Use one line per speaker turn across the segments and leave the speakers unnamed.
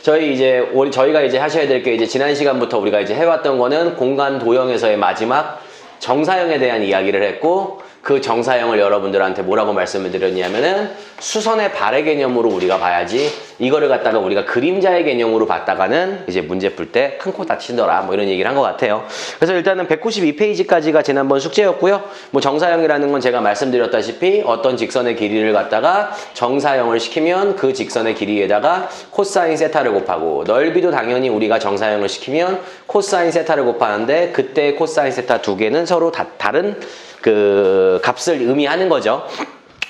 저희가 이제 하셔야 될 게 이제 지난 시간부터 우리가 이제 해왔던 거는 공간 도형에서의 마지막 정사형에 대한 이야기를 했고, 그 정사형을 여러분들한테 뭐라고 말씀을 드렸냐면은 수선의 발의 개념으로 우리가 봐야지, 이거를 갖다가 우리가 그림자의 개념으로 봤다가는 이제 문제 풀 때 큰 코 다치더라, 뭐 이런 얘기를 한 것 같아요. 그래서 일단은 192페이지까지가 지난번 숙제였고요. 뭐 정사형이라는 건 제가 말씀드렸다시피 어떤 직선의 길이를 갖다가 정사형을 시키면 그 직선의 길이에다가 코사인 세타를 곱하고, 넓이도 당연히 우리가 정사형을 시키면 코사인 세타를 곱하는데, 그때 코사인 세타 두 개는 서로 다른 그 값을 의미하는 거죠.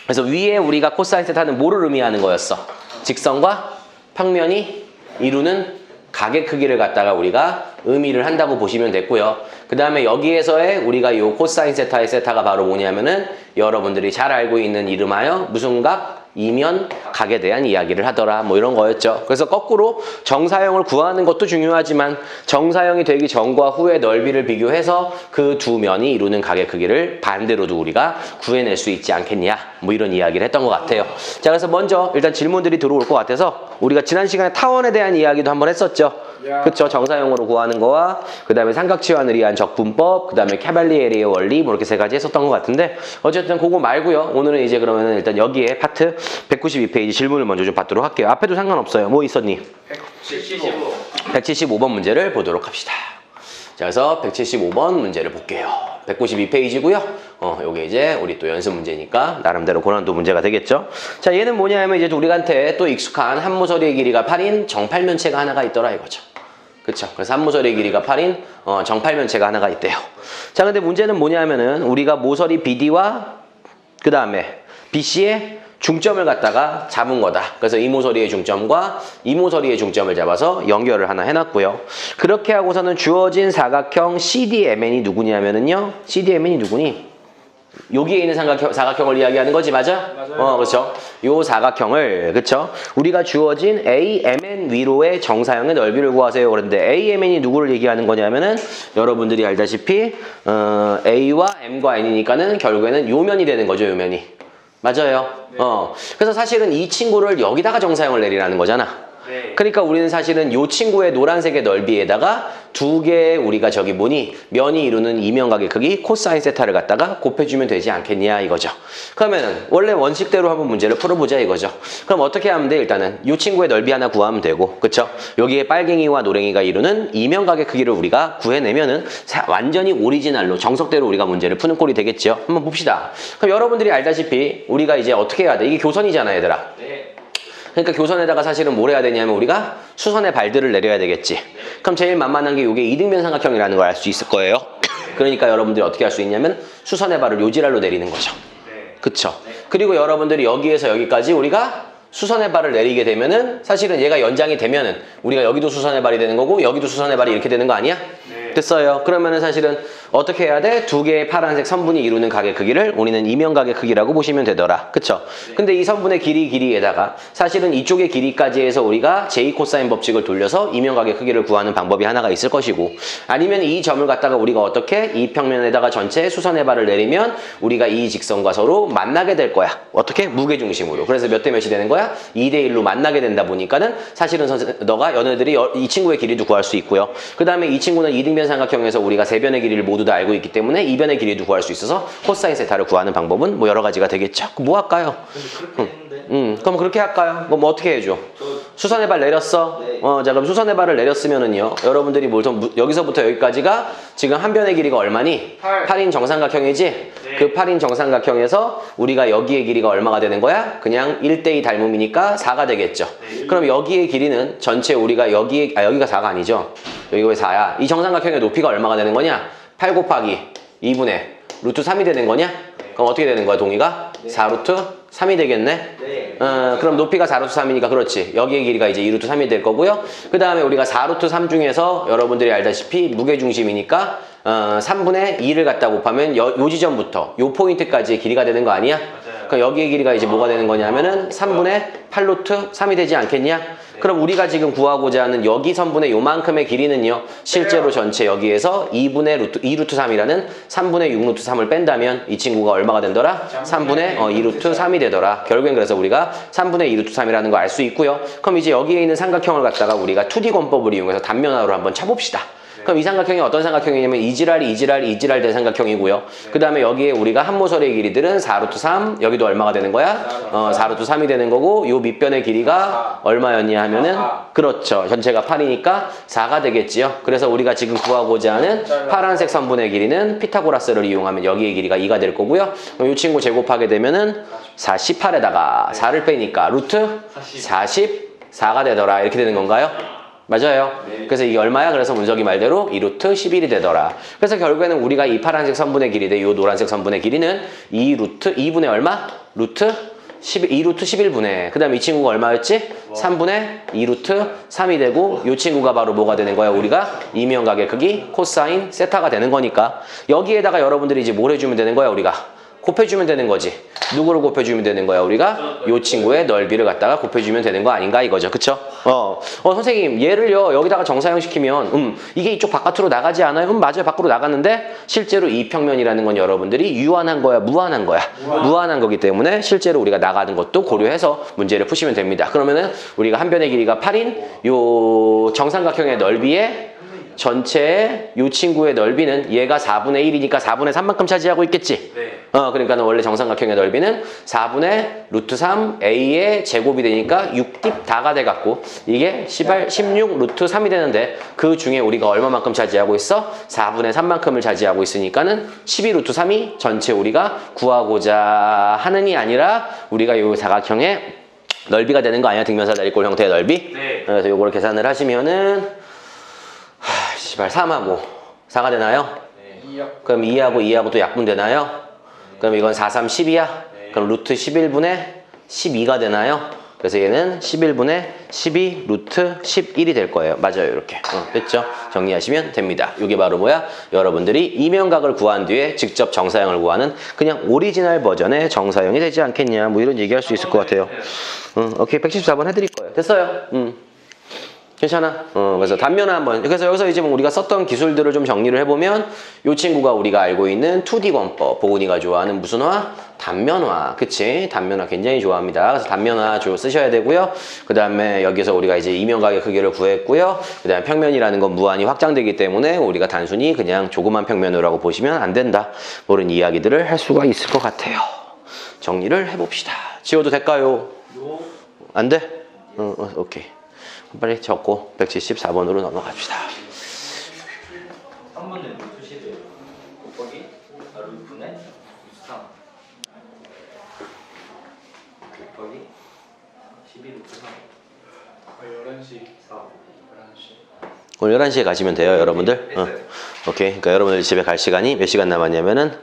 그래서 위에 우리가 코사인 세타는 뭐를 의미하는 거였어? 직선과 평면이 이루는 각의 크기를 갖다가 우리가 의미를 한다고 보시면 됐고요. 그 다음에 여기에서의 우리가 요 코사인 세타의 세타가 바로 뭐냐면은 여러분들이 잘 알고 있는 이름하여 무슨 각? 이면 각에 대한 이야기를 하더라, 뭐 이런 거였죠. 그래서 거꾸로 정사형을 구하는 것도 중요하지만 정사형이 되기 전과 후의 넓이를 비교해서 그 두 면이 이루는 각의 크기를 반대로도 우리가 구해낼 수 있지 않겠냐, 뭐 이런 이야기를 했던 것 같아요. 자, 그래서 먼저 일단 질문들이 들어올 것 같아서 우리가 지난 시간에 타원에 대한 이야기도 한번 했었죠. 그쵸? 정사형으로 구하는 거와 그 다음에 삼각치환을 위한 적분법, 그 다음에 캐발리에리의 원리, 뭐 이렇게 세 가지 했었던 것 같은데, 어쨌든 그거 말고요. 오늘은 이제 그러면은 일단 여기에 파트 192페이지 질문을 먼저 좀 받도록 할게요. 앞에도 상관없어요. 뭐 있었니? 175번 문제를 보도록 합시다. 자, 그래서 175번 문제를 볼게요. 192페이지고요. 요게 이제 우리 또 연습 문제니까 나름대로 고난도 문제가 되겠죠. 자, 얘는 뭐냐면 이제 우리한테 또 익숙한 한모서리의 길이가 8인 정팔면체가 하나가 있더라 이거죠. 그쵸? 그래서 한모서리의 길이가 8인 정팔면체가 하나가 있대요. 자, 근데 문제는 뭐냐면은 우리가 모서리 BD와 그 다음에 BC의 중점을 갖다가 잡은 거다. 그래서 이 모서리의 중점과 이 모서리의 중점을 잡아서 연결을 하나 해놨고요. 그렇게 하고서는 주어진 사각형 CDMN이 누구냐면은요. CDMN이 누구니? 여기에 있는 사각형을 이야기하는 거지, 맞아?
맞아요.
그렇죠. 요 사각형을, 그렇죠. 우리가 주어진 AMN 위로의 정사형의 넓이를 구하세요. 그런데 AMN이 누구를 얘기하는 거냐면은 여러분들이 알다시피 A와 M과 N이니까는 결국에는 요 면이 되는 거죠, 요 면이. 맞아요.
네.
그래서 사실은 이 친구를 여기다가 정사형을 내리라는 거잖아.
네.
그러니까 우리는 사실은 요 친구의 노란색의 넓이에다가 두 개의 우리가 저기 뭐니 면이 이루는 이면각의 크기 코사인 세타를 갖다가 곱해주면 되지 않겠냐 이거죠. 그러면은 원래 원칙대로 한번 문제를 풀어보자 이거죠. 그럼 어떻게 하면 돼? 일단은 요 친구의 넓이 하나 구하면 되고, 그쵸? 여기에 빨갱이와 노랭이가 이루는 이면각의 크기를 우리가 구해내면은 완전히 오리지널로 정석대로 우리가 문제를 푸는 꼴이 되겠죠. 한번 봅시다. 그럼 여러분들이 알다시피 우리가 이제 어떻게 해야 돼? 이게 교선이잖아, 얘들아.
네.
그러니까 교선에다가 사실은 뭘 해야 되냐면 우리가 수선의 발들을 내려야 되겠지. 그럼 제일 만만한 게 이게 이등변 삼각형이라는 걸 알 수 있을 거예요. 그러니까 여러분들이 어떻게 할 수 있냐면 수선의 발을 요지랄로 내리는 거죠. 그쵸? 그리고 여러분들이 여기에서 여기까지 우리가 수선의 발을 내리게 되면은 사실은 얘가 연장이 되면은 우리가 여기도 수선의 발이 되는 거고 여기도 수선의 발이 이렇게 되는 거 아니야?
네.
됐어요. 그러면은 사실은 어떻게 해야 돼? 두 개의 파란색 선분이 이루는 각의 크기를 우리는 이면각의 크기라고 보시면 되더라. 그쵸? 근데 이 선분의 길이에다가 사실은 이쪽의 길이까지 해서 우리가 제2 코사인 법칙을 돌려서 이면각의 크기를 구하는 방법이 하나가 있을 것이고, 아니면 이 점을 갖다가 우리가 어떻게 이 평면에다가 전체 수선의 발을 내리면 우리가 이 직선과 서로 만나게 될 거야. 어떻게? 무게중심으로. 그래서 몇 대 몇이 되는 거야? 2대1로 만나게 된다 보니까는 사실은 너가 얘네들이 이 친구의 길이도 구할 수 있고요. 그 다음에 이 친구는 이등변 삼각형에서 우리가 세 변의 길이를 모두 다 알고 있기 때문에 이 변의 길이도 구할 수 있어서 코사인 세타를 구하는 방법은 뭐 여러 가지가 되겠죠. 그럼 뭐 할까요? 그럼 그렇게 할까요? 뭐 어떻게 해줘? 수선의 발 내렸어?
네.
자, 그럼 수선의 발을 내렸으면은요, 여러분들이 여기서부터 여기까지가 지금 한 변의 길이가 얼마니? 8인 정삼각형이지?
네.
그 8인 정삼각형에서 우리가 여기의 길이가 얼마가 되는 거야? 그냥 1대2 닮음이니까 4가 되겠죠.
네.
그럼 여기의 길이는 전체 우리가 여기가 4가 아니죠? 여기가 왜 4야? 이 정삼각형의 높이가 얼마가 되는 거냐? 8 곱하기 2분의 루트 3이 되는 거냐? 그럼 어떻게 되는 거야, 동의가? 4 루트 3이 되겠네?
네.
그럼 높이가 4루트 3이니까 그렇지. 여기의 길이가 이제 2루트 3이 될 거고요. 그 다음에 우리가 4루트 3 중에서 여러분들이 알다시피 무게중심이니까 3분의 2를 갖다 곱하면 요 지점부터 요 포인트까지의 길이가 되는 거 아니야?
맞아요.
그럼 여기의 길이가 이제 뭐가 되는 거냐면은 3분의 8루트 3이 되지 않겠냐? 그럼 우리가 지금 구하고자 하는 여기 선분의 요만큼의 길이는요. 실제로 전체 여기에서 2루트 3이라는 3분의 6루트 3을 뺀다면 이 친구가 얼마가 된더라? 3분의 2루트 3이 되더라. 결국엔 그래서 우리가 3분의 2루트 3이라는 거 알 수 있고요. 그럼 이제 여기에 있는 삼각형을 갖다가 우리가 2D 권법을 이용해서 단면화로 한번 쳐봅시다. 그럼 이 삼각형이 어떤 삼각형이냐면 이지랄 된 삼각형이고요. 그 다음에 여기에 우리가 한모설의 길이들은 4루트 3, 여기도 얼마가 되는 거야? 4루트 3이 되는 거고 요 밑변의 길이가 얼마였냐 하면은 그렇죠. 전체가 8이니까 4가 되겠지요. 그래서 우리가 지금 구하고자 하는 파란색 선분의 길이는 피타고라스를 이용하면 여기의 길이가 2가 될 거고요. 그럼 이 친구 제곱하게 되면은 48에다가 4를 빼니까 루트 44가 되더라. 이렇게 되는 건가요? 맞아요. 그래서 이게 얼마야? 그래서 문석이 말대로 2루트 11이 되더라. 그래서 결국에는 우리가 이 파란색 선분의 길이 대 이 노란색 선분의 길이는 2분의 얼마? 루트 2루트 11분의 그 다음에 이 친구가 얼마였지? 3분의 2루트 3이 되고 이 친구가 바로 뭐가 되는 거야? 우리가 이면각의 크기 코사인 세타가 되는 거니까 여기에다가 여러분들이 이제 뭘 해주면 되는 거야? 우리가 곱해주면 되는 거지. 누구를 곱해주면 되는 거야? 우리가 요 친구의 넓이를 갖다가 곱해주면 되는 거 아닌가 이거죠. 그쵸? 선생님 얘를요 여기다가 정사형 시키면 이게 이쪽 바깥으로 나가지 않아요? 맞아요. 밖으로 나갔는데 실제로 이 평면이라는 건 여러분들이 유한한 거야? 무한한 거야? 무한한 거기 때문에 실제로 우리가 나가는 것도 고려해서 문제를 푸시면 됩니다. 그러면은 우리가 한 변의 길이가 8인 요 정삼각형의 넓이에 전체의 이 친구의 넓이는 얘가 4분의 1이니까 4분의 3만큼 차지하고 있겠지? 네. 그러니까 원래 정삼각형의 넓이는 4분의 루트 3 A의 제곱이 되니까 6딥 다가 돼갖고 이게 16 루트 3이 되는데 그 중에 우리가 얼마만큼 차지하고 있어? 4분의 3만큼을 차지하고 있으니까는 12 루트 3이 전체 우리가 구하고자 하는이 아니라 우리가 이 사각형의 넓이가 되는 거 아니야? 등면사 다리꼴 형태의 넓이? 네. 그래서 요거를 계산을 하시면은 3하고 4가 되나요? 네. 그럼 2하고 또 약분 되나요? 네. 그럼 이건 4, 3, 12야? 네. 그럼 루트 11분의 12가 되나요? 그래서 얘는 11분의 12 루트 11이 될 거예요. 맞아요. 이렇게. 됐죠? 정리하시면 됩니다. 이게 바로 뭐야? 여러분들이 이면각을 구한 뒤에 직접 정사형을 구하는 그냥 오리지널 버전의 정사형이 되지 않겠냐. 뭐 이런 얘기할 수 있을 것 같아요. 오케이. 114번 해드릴 거예요. 됐어요? 괜찮아? 그래서 단면화 한번. 그래서 여기서 이제 뭐 우리가 썼던 기술들을 좀 정리를 해보면 이 친구가 우리가 알고 있는 2D 권법. 보은이가 좋아하는 무슨 화? 단면화. 그치? 단면화 굉장히 좋아합니다. 그래서 단면화 쓰셔야 되고요. 그 다음에 여기서 우리가 이제 이면각의 크기를 구했고요. 그 다음에 평면이라는 건 무한히 확장되기 때문에 우리가 단순히 그냥 조그만 평면이라고 보시면 안 된다. 그런 이야기들을 할 수가 있을 것 같아요. 정리를 해봅시다. 지워도 될까요? 안 돼? 오케이. 빨리 적고 174번으로 넘어갑시다.
3분의 루트 11 곱하기 루트분의 3 곱하기 12 루트 3 11시 4 11시
오늘 11시에 가시면 돼요, 여러분들. 오케이. 그러니까 여러분들 집에 갈 시간이 몇 시간 남았냐면은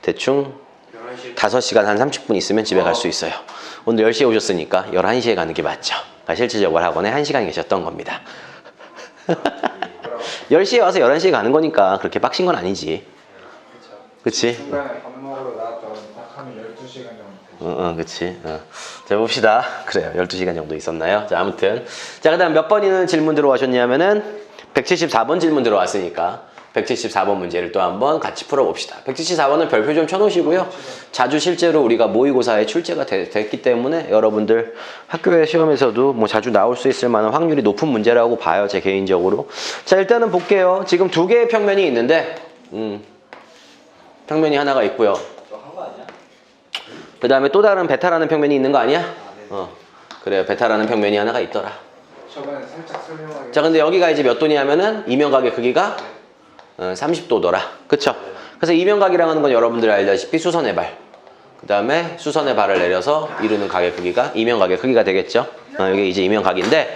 대충 5시간 한 30분 있으면 집에 갈 수 있어요. 오늘 10시에 오셨으니까 11시에 가는 게 맞죠. 그러니까 실질적으로 학원에 1시간 계셨던 겁니다. 10시에 와서 11시에 가는 거니까 그렇게 빡신 건 아니지. 그치?
중간에 밥 먹으러 나왔다 딱 하면 12시간 정도 되죠.
그치. 자, 봅시다. 그래요. 12시간 정도 있었나요? 자, 아무튼. 자, 그 다음 몇 번이는 질문 들어오셨냐면은 174번 질문 들어왔으니까 174번 문제를 또 한번 같이 풀어봅시다. 174번은 별표 좀 쳐놓으시고요. 자주 실제로 우리가 모의고사에 출제가 됐기 때문에 여러분들 학교의 시험에서도 뭐 자주 나올 수 있을 만한 확률이 높은 문제라고 봐요. 제 개인적으로. 자, 일단은 볼게요. 지금 두 개의 평면이 있는데 평면이 하나가 있고요. 그 다음에 또 다른 베타라는 평면이 있는 거 아니야? 그래요. 베타라는 평면이 하나가 있더라.
저번에 살짝 설명하기.
자, 근데 여기가 이제 몇 도냐면은 이면각의 크기가 30도더라. 그쵸? 그래서 이면각이라고 하는 건 여러분들이 알다시피 수선의 발. 그 다음에 수선의 발을 내려서 이루는 각의 크기가 이면각의 크기가 되겠죠? 이게 이제 이면각인데,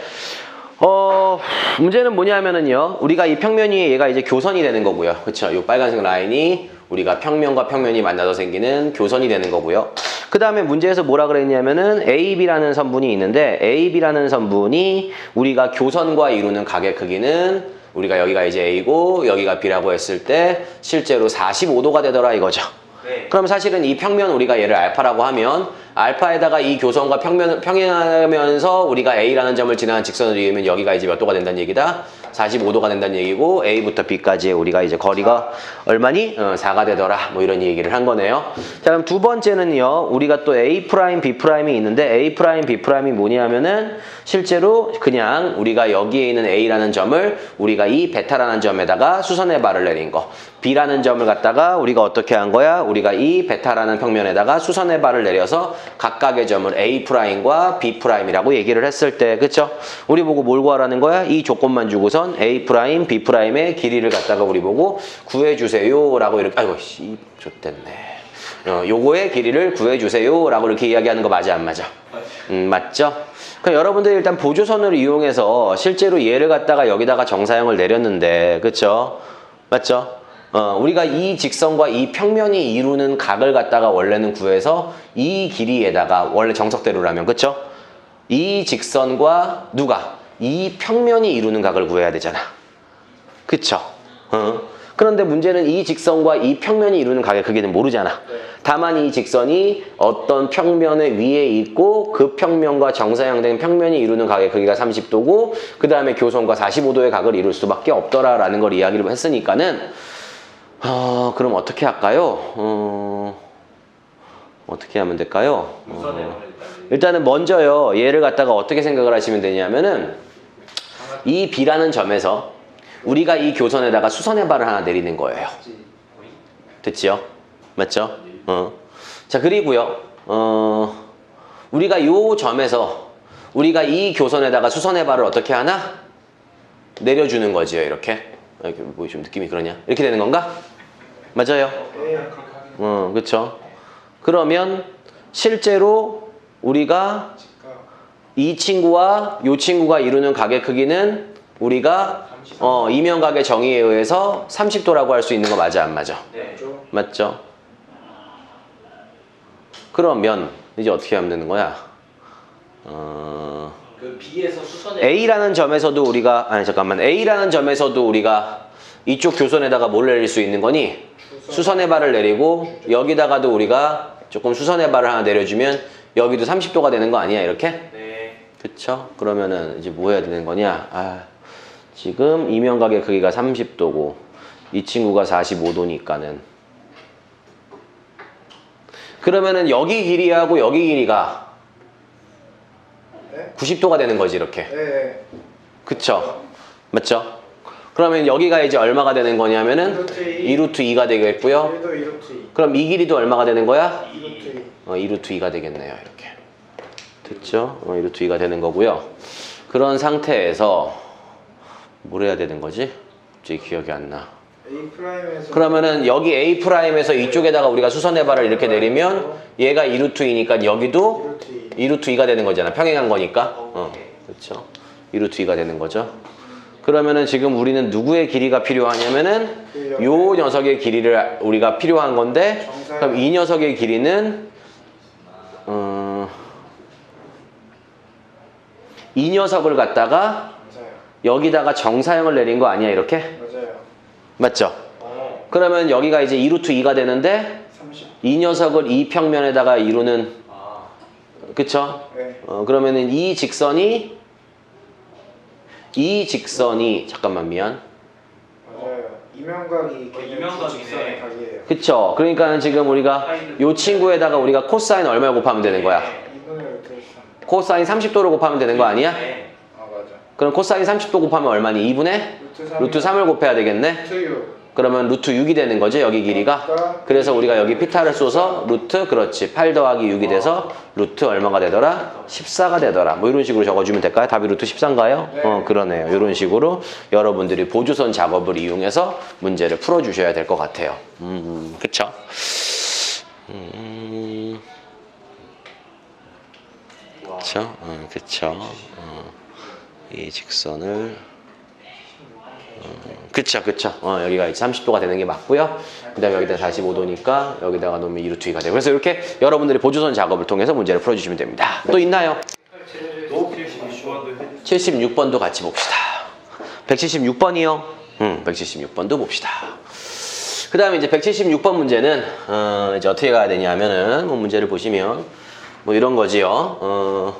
문제는 뭐냐면은요, 우리가 이 평면 위에 얘가 이제 교선이 되는 거고요. 그쵸? 이 빨간색 라인이 우리가 평면과 평면이 만나서 생기는 교선이 되는 거고요. 그 다음에 문제에서 뭐라 그랬냐면은 AB라는 선분이 있는데, AB라는 선분이 우리가 교선과 이루는 각의 크기는 우리가 여기가 이제 A고 여기가 B라고 했을 때 실제로 45도가 되더라 이거죠.
네.
그럼 사실은 이 평면 우리가 얘를 알파라고 하면 알파에다가 이 교선과 평행하면서 우리가 A라는 점을 지나는 직선을 이으면 여기가 이제 몇 도가 된다는 얘기다? 45도가 된다는 얘기고 A부터 B까지의 우리가 이제 거리가 얼마니? 4가 되더라. 뭐 이런 얘기를 한 거네요. 자, 그럼 두 번째는요. 우리가 또 A', B'이 있는데 A', B'이 뭐냐면은 실제로 그냥 우리가 여기에 있는 A라는 점을 우리가 이 베타라는 점에다가 수선의 발을 내린 거. B라는 점을 갖다가 우리가 어떻게 한 거야? 우리가 이 베타라는 평면에다가 수선의 발을 내려서 각각의 점을 A'과 B'이라고 얘기를 했을 때, 그쵸? 우리 보고 뭘 구하라는 거야? 이 조건만 주고선 A', B'의 길이를 갖다가 우리 보고 구해주세요 라고 이렇게, 아이고, 씨, 좋댔네. 요거의 길이를 구해주세요 라고 이렇게 이야기하는 거 맞아, 안 맞아? 맞죠? 그럼 여러분들이 일단 보조선을 이용해서 실제로 얘를 갖다가 여기다가 정사형을 내렸는데, 그쵸? 맞죠? 우리가 이 직선과 이 평면이 이루는 각을 갖다가 원래는 구해서 이 길이에다가 원래 정석대로라면, 그쵸? 이 직선과 이 평면이 이루는 각을 구해야 되잖아. 그쵸? 그런데 문제는 이 직선과 이 평면이 이루는 각의 크기는 모르잖아. 다만 이 직선이 어떤 평면의 위에 있고 그 평면과 정사형된 평면이 이루는 각의 크기가 30도고 그 다음에 교선과 45도의 각을 이룰 수밖에 없더라라는 걸 이야기를 했으니까는 그럼 어떻게 할까요? 어떻게 하면 될까요? 일단은 먼저요. 얘를 갖다가 어떻게 생각을 하시면 되냐면은 이 B라는 점에서 우리가 이 교선에다가 수선의 발을 하나 내리는 거예요. 됐지요? 맞죠? 자, 그리고요. 우리가 요 점에서 우리가 이 교선에다가 수선의 발을 어떻게 하나? 내려주는 거지요, 이렇게. 이렇게 뭐 좀 느낌이 그러냐? 이렇게 되는 건가? 맞아요? 그쵸? 그러면 실제로 우리가 이 친구와 이 친구가 이루는 각의 크기는 우리가 이면각의 정의에 의해서 30도라고 할 수 있는 거 맞아, 안 맞아?
네.
맞죠? 그러면 이제 어떻게 하면 되는 거야?
그 B에서 수선에
A라는 점에서도 우리가 A라는 점에서도 우리가 이쪽 교선에다가 뭘 내릴 수 있는 거니? 수선의 발을 내리고 여기다가도 우리가 조금 수선의 발을 하나 내려주면 여기도 30도가 되는 거 아니야, 이렇게?
네.
그쵸? 그러면은 이제 뭐 해야 되는 거냐? 지금 이면각의 크기가 30도고 이 친구가 45도니까는 그러면은 여기 길이하고 여기 길이가 90도가 되는 거지, 이렇게. 그쵸? 맞죠? 그러면 여기가 이제 얼마가 되는 거냐면은 2루트 2가 되겠고요. 그럼 이 길이도 얼마가 되는 거야? 2루트 2가 되겠네요, 이렇게. 됐죠? 2루트 2가 되는 거고요. 그런 상태에서 뭘 해야 되는 거지? 갑자기 기억이 안 나. 그러면은 여기 A'에서 이쪽에다가 우리가 수선의 발을 이렇게 내리면 얘가 2루트 2니까 여기도 2루트 2가 되는 거잖아. 평행한 거니까. 그렇죠? 2루트 2가 되는 거죠. 그러면은 지금 우리는 누구의 길이가 필요하냐면은 요 녀석의 길이를 우리가 필요한 건데 그럼 이 녀석의 길이는 이 녀석을 갖다가 여기다가 정사형을 내린 거 아니야, 이렇게?
맞아요.
맞죠? 그러면 여기가 이제 2루트 2가 되는데
30.
이 녀석을 이 평면에다가 이루는 그쵸?
네.
그러면은 이 직선이 잠깐만 미안.
맞아요. 이면각이
이면각이네.
직선의 각이에요.
그쵸? 그러니까 지금 우리가 요 친구에다가 우리가 코사인 얼마 곱하면 되는 거야?
2분의 루트 3.
코사인 30도를 곱하면 되는 거 아니야?
네.
맞아.
그럼 코사인 30도 곱하면 얼마니? 2분의? 루트 3을 곱해야 되겠네?
루트 6.
그러면 루트 6이 되는 거죠, 여기 길이가? 그래서 우리가 여기 피타를 쏘서 루트, 그렇지, 8 더하기 6이 돼서 루트 얼마가 되더라? 14가 되더라. 뭐 이런 식으로 적어주면 될까요? 답이 루트 14인가요?
네.
그러네요. 이런 식으로 여러분들이 보조선 작업을 이용해서 문제를 풀어주셔야 될 것 같아요. 그쵸? 그쵸? 그쵸? 이 직선을 그쵸. 여기가 이제 30도가 되는 게 맞고요. 그 다음에 여기다 45도니까 여기다가 놓으면 2루트 2가 되고. 그래서 이렇게 여러분들이 보조선 작업을 통해서 문제를 풀어주시면 됩니다. 또 있나요? 76번도 같이 봅시다. 176번이요? 176번도 봅시다. 그 다음에 이제 176번 문제는, 이제 어떻게 가야 되냐면은, 뭐 문제를 보시면, 뭐 이런 거지요.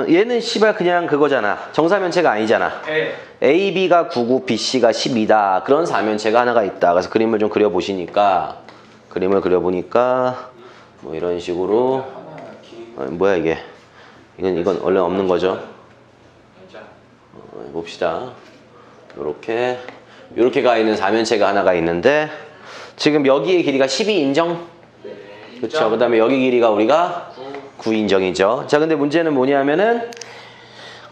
얘는 씨발 그냥 그거잖아. 정사면체가 아니잖아.
네.
AB가 9고 BC가 12다. 그런 사면체가 하나가 있다. 그래서 그림을 좀 그려보시니까, 그림을 그려보니까, 뭐 이런 식으로, 뭐야 이게. 이건 원래 없는 거죠. 봅시다. 요렇게 가 있는 사면체가 하나가 있는데, 지금 여기의 길이가 12 인정? 그쵸. 그 다음에 여기 길이가 우리가 9 인정이죠. 자, 근데 문제는 뭐냐면은,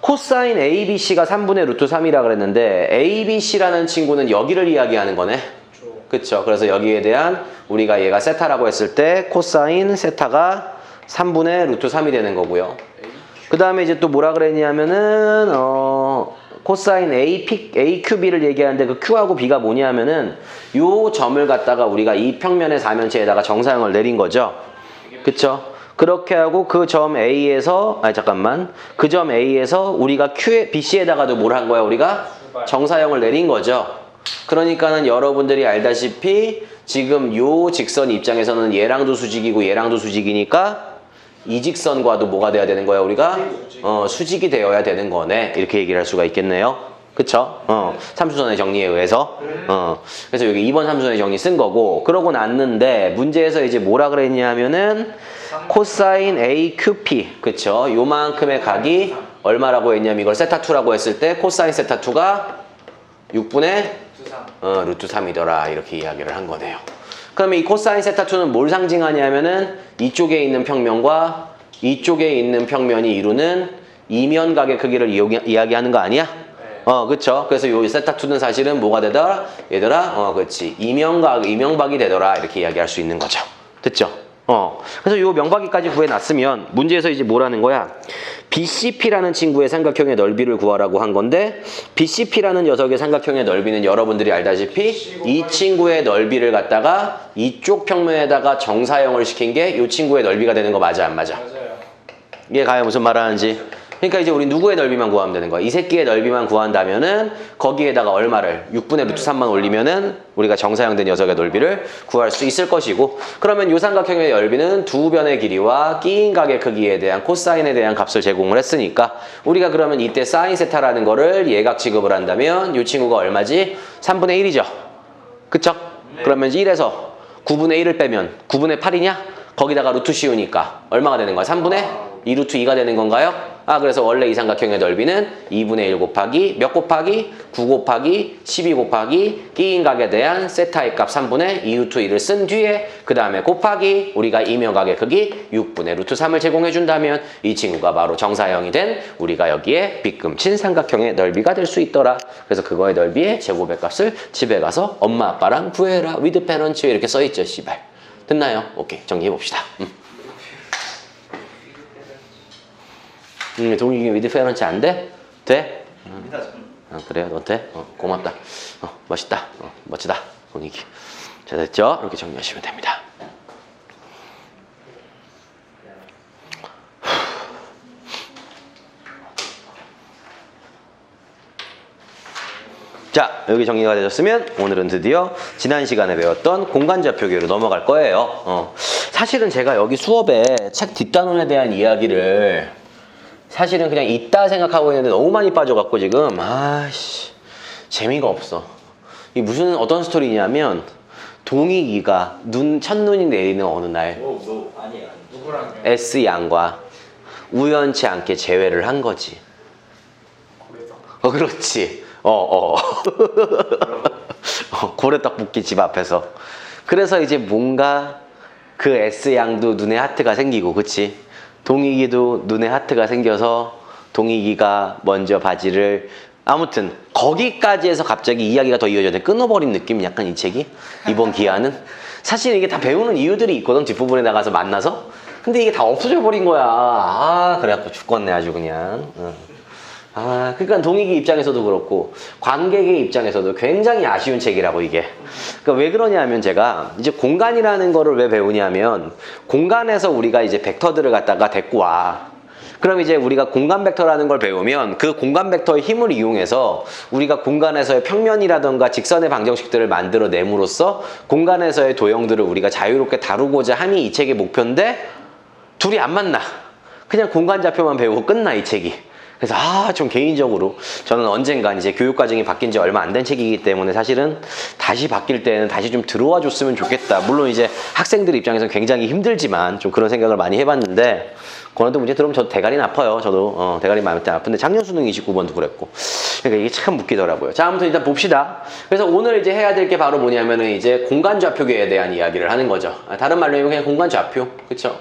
코사인 ABC가 3분의 루트 3이라 그랬는데, ABC라는 친구는 여기를 이야기하는 거네. 그쵸. 그래서 여기에 대한 우리가 얘가 세타라고 했을 때, 코사인 세타가 3분의 루트 3이 되는 거고요. 그 다음에 이제 또 뭐라 그랬냐면은, 코사인 AQB를 얘기하는데 그 Q하고 B가 뭐냐면은 요 점을 갖다가 우리가 이 평면의 사면체에다가 정사형을 내린 거죠. 그쵸? 그렇게 하고 그 점 A에서, 그 점 A에서 우리가 BC에다가도 뭘 한 거야? 우리가 정사형을 내린 거죠. 그러니까는 여러분들이 알다시피 지금 요 직선 입장에서는 얘랑도 수직이고 얘랑도 수직이니까 이 직선과도 뭐가 돼야 되는 거야 우리가? 수직이 되어야 되는 거네. 이렇게 얘기를 할 수가 있겠네요. 그쵸? 삼수선의 정리에 의해서. 그래서 여기 2번 삼수선의 정리 쓴 거고, 그러고 났는데 문제에서 이제 뭐라 그랬냐면은 코사인 AQP, 그쵸? 요만큼의 각이 얼마라고 했냐면 이걸 세타2라고 했을 때 코사인 세타2가 6분의 루트 3이더라. 이렇게 이야기를 한 거네요. 그러면 이 코사인 세타2는 뭘 상징하냐면은 이쪽에 있는 평면과 이쪽에 있는 평면이 이루는 이면각의 크기를 이야기하는 거 아니야? 그쵸? 그래서 요 세타2는 사실은 뭐가 되더라? 얘들아, 그렇지. 이명박이 되더라. 이렇게 이야기할 수 있는 거죠. 됐죠? 그래서 요 명박이까지 구해놨으면 문제에서 이제 뭐라는 거야? BCP라는 친구의 삼각형의 넓이를 구하라고 한 건데, BCP라는 녀석의 삼각형의 넓이는 여러분들이 알다시피 이 친구의 넓이를 갖다가 이쪽 평면에다가 정사형을 시킨 게 이 친구의 넓이가 되는 거 맞아 안 맞아?
맞아요.
이게 가요 무슨 말하는지? 그러니까 이제 우리 누구의 넓이만 구하면 되는 거야? 이 새끼의 넓이만 구한다면은 거기에다가 얼마를 6분의 루트 3만 올리면은 우리가 정사형 된 녀석의 넓이를 구할 수 있을 것이고, 그러면 요 삼각형의 넓이는 두 변의 길이와 끼인 각의 크기에 대한 코사인에 대한 값을 제공을 했으니까 우리가 그러면 이때 사인 세타라는 거를 예각 취급을 한다면 요 친구가 얼마지? 3분의 1이죠. 그쵸? 그러면 1에서 9분의 1을 빼면 9분의 8이냐? 거기다가 루트 씌우니까 얼마가 되는 거야? 3분의 2 루트 2가 되는 건가요? 그래서 원래 이 삼각형의 넓이는 2분의 1 곱하기 몇 곱하기? 9 곱하기 12 곱하기 끼인 각에 대한 세타의 값 3분의 2 루트 2를 쓴 뒤에 그 다음에 곱하기 우리가 이면각의 크기 6분의 루트 3을 제공해 준다면 이 친구가 바로 정사형이 된 우리가 여기에 빗금친 삼각형의 넓이가 될 수 있더라. 그래서 그거의 넓이의 제곱의 값을 집에 가서 엄마 아빠랑 구해라. with parents 이렇게 써있죠. 씨발. 됐나요? 오케이. 정리해 봅시다. 동익이 with parents 안 돼? 돼? 그래요? 너 돼? 고맙다. 멋있다. 멋지다. 동익이. 자, 됐죠? 이렇게 정리하시면 됩니다. 자, 여기 정리가 되셨으면 오늘은 드디어 지난 시간에 배웠던 공간좌표계로 넘어갈 거예요. 사실은 제가 여기 수업에 책 뒷단원에 대한 이야기를 사실은 그냥 있다 생각하고 있는데 너무 많이 빠져갖고 지금 재미가 없어. 이 무슨 어떤 스토리냐면 동익이가 첫눈이 내리는 어느 날
아니에요.
누구랑요?
S 양과 우연치 않게 재회를 한 거지. 그렇지. 고래떡볶이 집 앞에서. 그래서 이제 뭔가 그 S 양도 눈에 하트가 생기고, 그치? 동익이도 눈에 하트가 생겨서 동익이가 먼저 바지를, 아무튼 거기까지 해서 갑자기 이야기가 더 이어졌네. 끊어버린 느낌 약간 이 책이 이번 기한은. 사실 이게 다 배우는 이유들이 있거든. 뒷부분에 나가서 만나서. 근데 이게 다 없어져 버린 거야. 그래갖고 죽겠네 아주 그냥. 그러니까 동익이 입장에서도 그렇고 관객의 입장에서도 굉장히 아쉬운 책이라고 이게. 그러니까 왜 그러냐면 제가 이제 공간이라는 거를 왜 배우냐면 공간에서 우리가 이제 벡터들을 갖다가 데리고 와. 그럼 이제 우리가 공간 벡터라는 걸 배우면 그 공간 벡터의 힘을 이용해서 우리가 공간에서의 평면이라던가 직선의 방정식들을 만들어 nem으로써 공간에서의 도형들을 우리가 자유롭게 다루고자 함이 이 책의 목표인데 둘이 안 만나. 그냥 공간 좌표만 배우고 끝나 이 책이. 그래서 좀 개인적으로 저는 언젠간 이제 교육과정이 바뀐 지 얼마 안 된 책이기 때문에 사실은 다시 바뀔 때는 다시 좀 들어와 줬으면 좋겠다. 물론 이제 학생들 입장에서는 굉장히 힘들지만 좀 그런 생각을 많이 해봤는데 고난도 문제 들으면 저도 대가리 아파요. 저도 대가리 많이 아픈데 작년 수능 29번도 그랬고. 그러니까 이게 참 웃기더라고요. 자, 아무튼 일단 봅시다. 그래서 오늘 이제 해야 될 게 바로 뭐냐면은 이제 공간 좌표계에 대한 이야기를 하는 거죠. 다른 말로 하면 그냥 공간 좌표. 그쵸?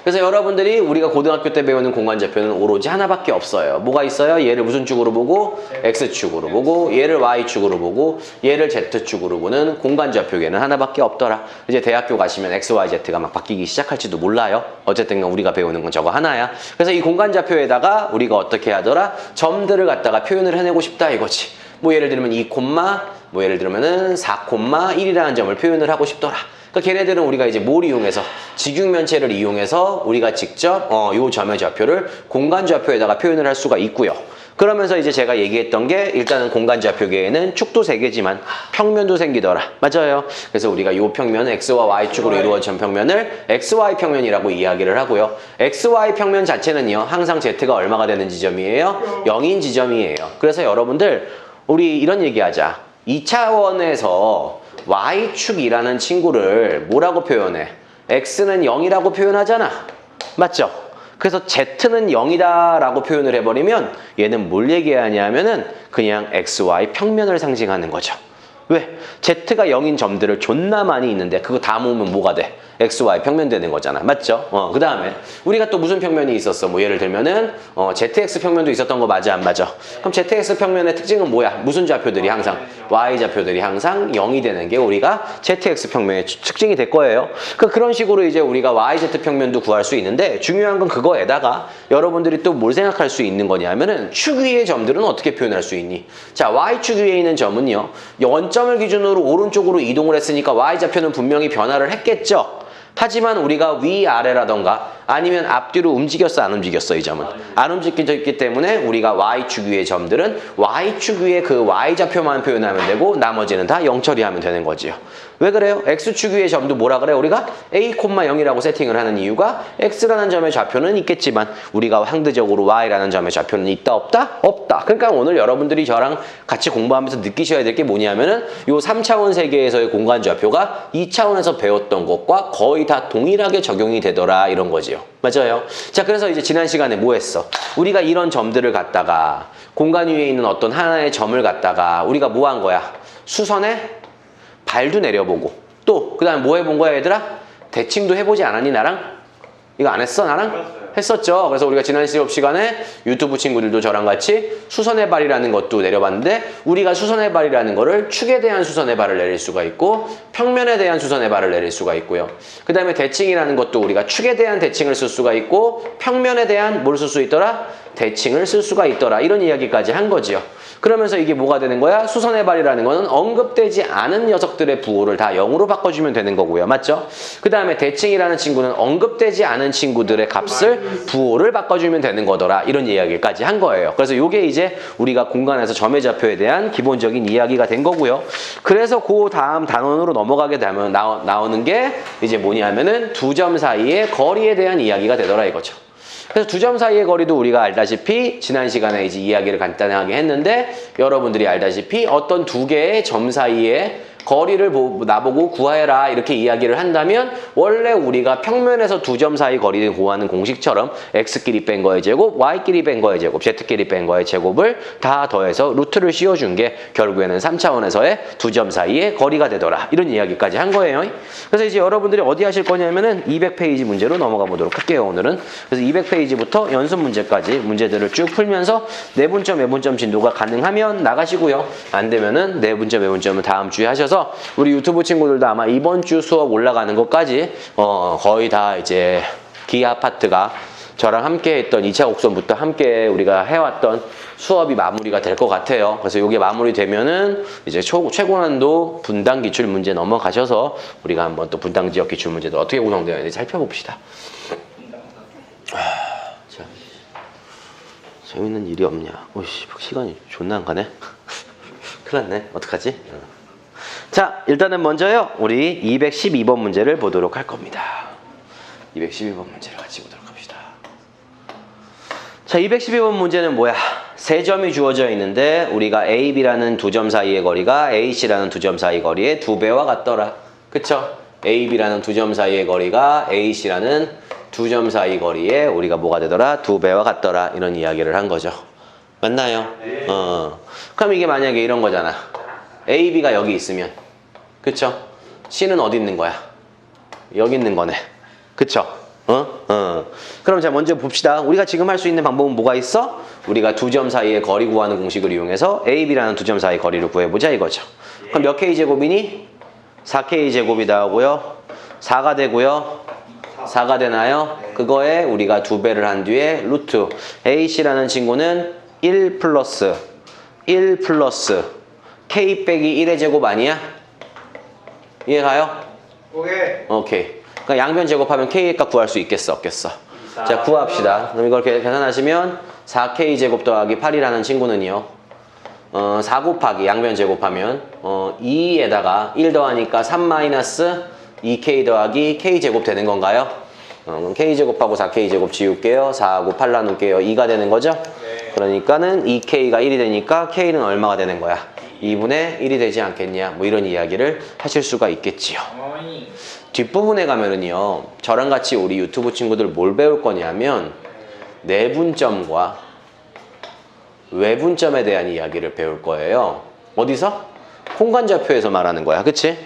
그래서 여러분들이 우리가 고등학교 때 배우는 공간 좌표는 오로지 하나밖에 없어요. 뭐가 있어요? 얘를 무슨 축으로 보고? X축으로 보고, 얘를 Y축으로 보고, 얘를 Z축으로 보는 공간 좌표계는 하나밖에 없더라. 이제 대학교 가시면 X, Y, Z가 막 바뀌기 시작할지도 몰라요. 어쨌든 우리가 배우는 건 저거 하나야. 그래서 이 공간 좌표에다가 우리가 어떻게 하더라? 점들을 갖다가 표현을 해내고 싶다 이거지. 뭐 예를 들면 2, 뭐 예를 들면은 4, 1이라는 점을 표현을 하고 싶더라. 그러니까 걔네들은 우리가 이제 뭘 이용해서 직육면체를 이용해서 우리가 직접 요 점의 좌표를 공간 좌표에다가 표현을 할 수가 있고요. 그러면서 이제 제가 얘기했던 게 일단은 공간 좌표계에는 축도 3개지만 평면도 생기더라. 맞아요. 그래서 우리가 요 평면은 X와 Y축으로 이루어진 평면을 XY 평면이라고 이야기를 하고요. XY 평면 자체는요. 항상 Z가 얼마가 되는 지점이에요? 0인 지점이에요. 그래서 여러분들 우리 이런 얘기하자. 2차원에서 Y축이라는 친구를 뭐라고 표현해? X는 0이라고 표현하잖아. 맞죠? 그래서 Z는 0이다 라고 표현을 해버리면 얘는 뭘 얘기하냐면은 그냥 XY 평면을 상징하는 거죠. 왜? Z가 0인 점들을 존나 많이 있는데 그거 다 모으면 뭐가 돼? XY 평면 되는 거잖아. 맞죠? 그 다음에 우리가 또 무슨 평면이 있었어? 뭐 예를 들면은 ZX 평면도 있었던 거 맞아 안 맞아? 그럼 ZX 평면의 특징은 뭐야? 무슨 좌표들이 항상? Y 좌표들이 항상 0이 되는 게 우리가 ZX 평면의 특징이 될 거예요. 그런 식으로 이제 우리가 YZ 평면도 구할 수 있는데 중요한 건 그거에다가 여러분들이 또 뭘 생각할 수 있는 거냐면은 축 위의 점들은 어떻게 표현할 수 있니? 자, Y축 위에 있는 점은요. 원점을 기준으로 오른쪽으로 이동을 했으니까 Y 좌표는 분명히 변화를 했겠죠. 하지만 우리가 위아래라던가 아니면 앞뒤로 움직였어 안 움직였어 이 점은? 안 움직였기 때문에 우리가 Y축 위의 점들은 Y축 위의 그 Y좌표만 표현하면 되고 나머지는 다 0 처리하면 되는 거지요. 왜 그래요? X축 위의 점도 뭐라 그래? 우리가 A, 0이라고 세팅을 하는 이유가 X라는 점의 좌표는 있겠지만 우리가 상대적으로 Y라는 점의 좌표는 있다 없다? 없다. 그러니까 오늘 여러분들이 저랑 같이 공부하면서 느끼셔야 될 게 뭐냐면은 요 3차원 세계에서의 공간 좌표가 2차원에서 배웠던 것과 거의 다 동일하게 적용이 되더라 이런 거지요. 맞아요. 자, 그래서 이제 지난 시간에 뭐 했어? 우리가 이런 점들을 갖다가 공간 위에 있는 어떤 하나의 점을 갖다가 우리가 뭐 한 거야? 수선에 발도 내려보고 또 그 다음에 뭐 해본 거야 얘들아? 대칭도 해보지 않았니 나랑? 이거 안 했어 나랑? 했었죠. 그래서 우리가 지난 수업 시간에 유튜브 친구들도 저랑 같이 수선의 발이라는 것도 내려봤는데 우리가 수선의 발이라는 거를 축에 대한 수선의 발을 내릴 수가 있고 평면에 대한 수선의 발을 내릴 수가 있고요. 그 다음에 대칭이라는 것도 우리가 축에 대한 대칭을 쓸 수가 있고 평면에 대한 뭘 쓸 수 있더라? 대칭을 쓸 수가 있더라. 이런 이야기까지 한 거지요. 그러면서 이게 뭐가 되는 거야? 수선의 발이라는 거는 언급되지 않은 녀석들의 부호를 다 0으로 바꿔주면 되는 거고요. 맞죠? 그 다음에 대칭이라는 친구는 언급되지 않은 친구들의 값을 부호를 바꿔주면 되는 거더라. 이런 이야기까지 한 거예요. 그래서 이게 이제 우리가 공간에서 점의 좌표에 대한 기본적인 이야기가 된 거고요. 그래서 그 다음 단원으로 넘어가게 되면 나오는 게 이제 뭐냐면은 두 점 사이의 거리에 대한 이야기가 되더라 이거죠. 그래서 두 점 사이의 거리도 우리가 알다시피 지난 시간에 이제 이야기를 간단하게 했는데 여러분들이 알다시피 어떤 두 개의 점 사이에 거리를 나보고 구해라 이렇게 이야기를 한다면 원래 우리가 평면에서 두 점 사이 거리를 구하는 공식처럼 x끼리 뺀 거의 제곱, y끼리 뺀 거의 제곱, z끼리 뺀 거의 제곱을 다 더해서 루트를 씌워준 게 결국에는 3차원에서의 두 점 사이의 거리가 되더라. 이런 이야기까지 한 거예요. 그래서 이제 여러분들이 어디 하실 거냐면은 200페이지 문제로 넘어가 보도록 할게요. 오늘은. 그래서 200페이지부터 연습 문제까지 문제들을 쭉 풀면서 내분점, 외분점 진도가 가능하면 나가시고요. 안 되면은 내분점, 외분점은 다음 주에 하셔서 우리 유튜브 친구들도 아마 이번 주 수업 올라가는 것까지 거의 다 이제 기하 파트가 저랑 함께 했던 2차 곡선부터 함께 우리가 해왔던 수업이 마무리가 될 것 같아요. 그래서 이게 마무리되면은 이제 최고난도 분당 기출 문제 넘어가셔서 우리가 한번 또 분당 지역 기출 문제도 어떻게 구성되어 있는지 살펴봅시다. 자. 재밌는 일이 없냐? 오씨, 시간이 존나 안 가네. 큰일 났네. 어떡하지? 자, 일단은 먼저요, 우리 212번 문제를 보도록 할 겁니다. 212번 문제를 같이 보도록 합시다. 자, 212번 문제는 뭐야? 세 점이 주어져 있는데 우리가 A, B라는 두 점 사이의 거리가 A, C라는 두 점 사이 거리의 2배와 같더라. 그쵸? A, B라는 두 점 사이의 거리가 A, C라는 두 점 사이 거리에 우리가 뭐가 되더라? 2배와 같더라. 이런 이야기를 한 거죠. 맞나요?
네.
그럼 이게 만약에 이런 거잖아. A, B가 여기 있으면, 그쵸? C는 어디 있는 거야? 여기 있는 거네. 그쵸? 그럼 자, 먼저 봅시다. 우리가 지금 할 수 있는 방법은 뭐가 있어? 우리가 두 점 사이의 거리 구하는 공식을 이용해서 A, B라는 두 점 사이 거리를 구해보자 이거죠. 그럼 몇 K제곱이니? 4K제곱이 나오고요. 4가 되고요. 4가 되나요? 그거에 우리가 2배를 한 뒤에 루트 AC라는 친구는 1 플러스 K 빼기 1의 제곱 아니야? 이해가요? 오케이. 그러니까 양변 제곱하면 K의 값 구할 수 있겠어? 없겠어? 자, 구합시다. 그럼 이걸 계산하시면 4K 제곱 더하기 8이라는 친구는요. 4 곱하기 양변 제곱하면 2에다가 1 더하니까 3 마이너스 2K 더하기 K 제곱 되는 건가요? 그럼 K 제곱하고 4K 제곱 지울게요. 4하고 8 나눌게요. 2가 되는 거죠?
네.
그러니까는 2K가 1이 되니까 K는 얼마가 되는 거야? 2분의 1이 되지 않겠냐? 뭐 이런 이야기를 하실 수가 있겠지요. 뒷부분에 가면은요, 저랑 같이 우리 유튜브 친구들 뭘 배울 거냐면 내분점과 외분점에 대한 이야기를 배울 거예요. 어디서? 공간좌표에서 말하는 거야. 그치?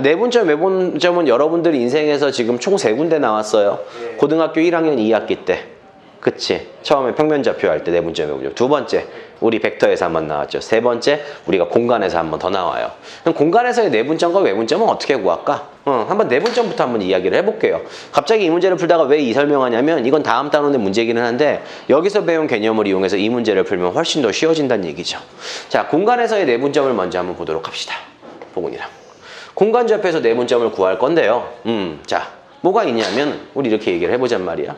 내분점, 외분점은 여러분들 인생에서 지금 총 3군데 나왔어요. 고등학교 1학년 2학기 때. 그치? 처음에 평면좌표 할 때 내분점, 외분점. 두 번째, 우리 벡터에서 한번 나왔죠. 세 번째, 우리가 공간에서 한번 더 나와요. 그럼 공간에서의 내분점과 외분점은 어떻게 구할까? 한번 내분점부터 한번 이야기를 해볼게요. 갑자기 이 문제를 풀다가 왜 이 설명하냐면 이건 다음 단원의 문제이기는 한데 여기서 배운 개념을 이용해서 이 문제를 풀면 훨씬 더 쉬워진다는 얘기죠. 자, 공간에서의 내분점을 먼저 한번 보도록 합시다. 보군이랑. 공간좌표에서 내분점을 구할 건데요. 자, 뭐가 있냐면 우리 이렇게 얘기를 해보잔 말이야.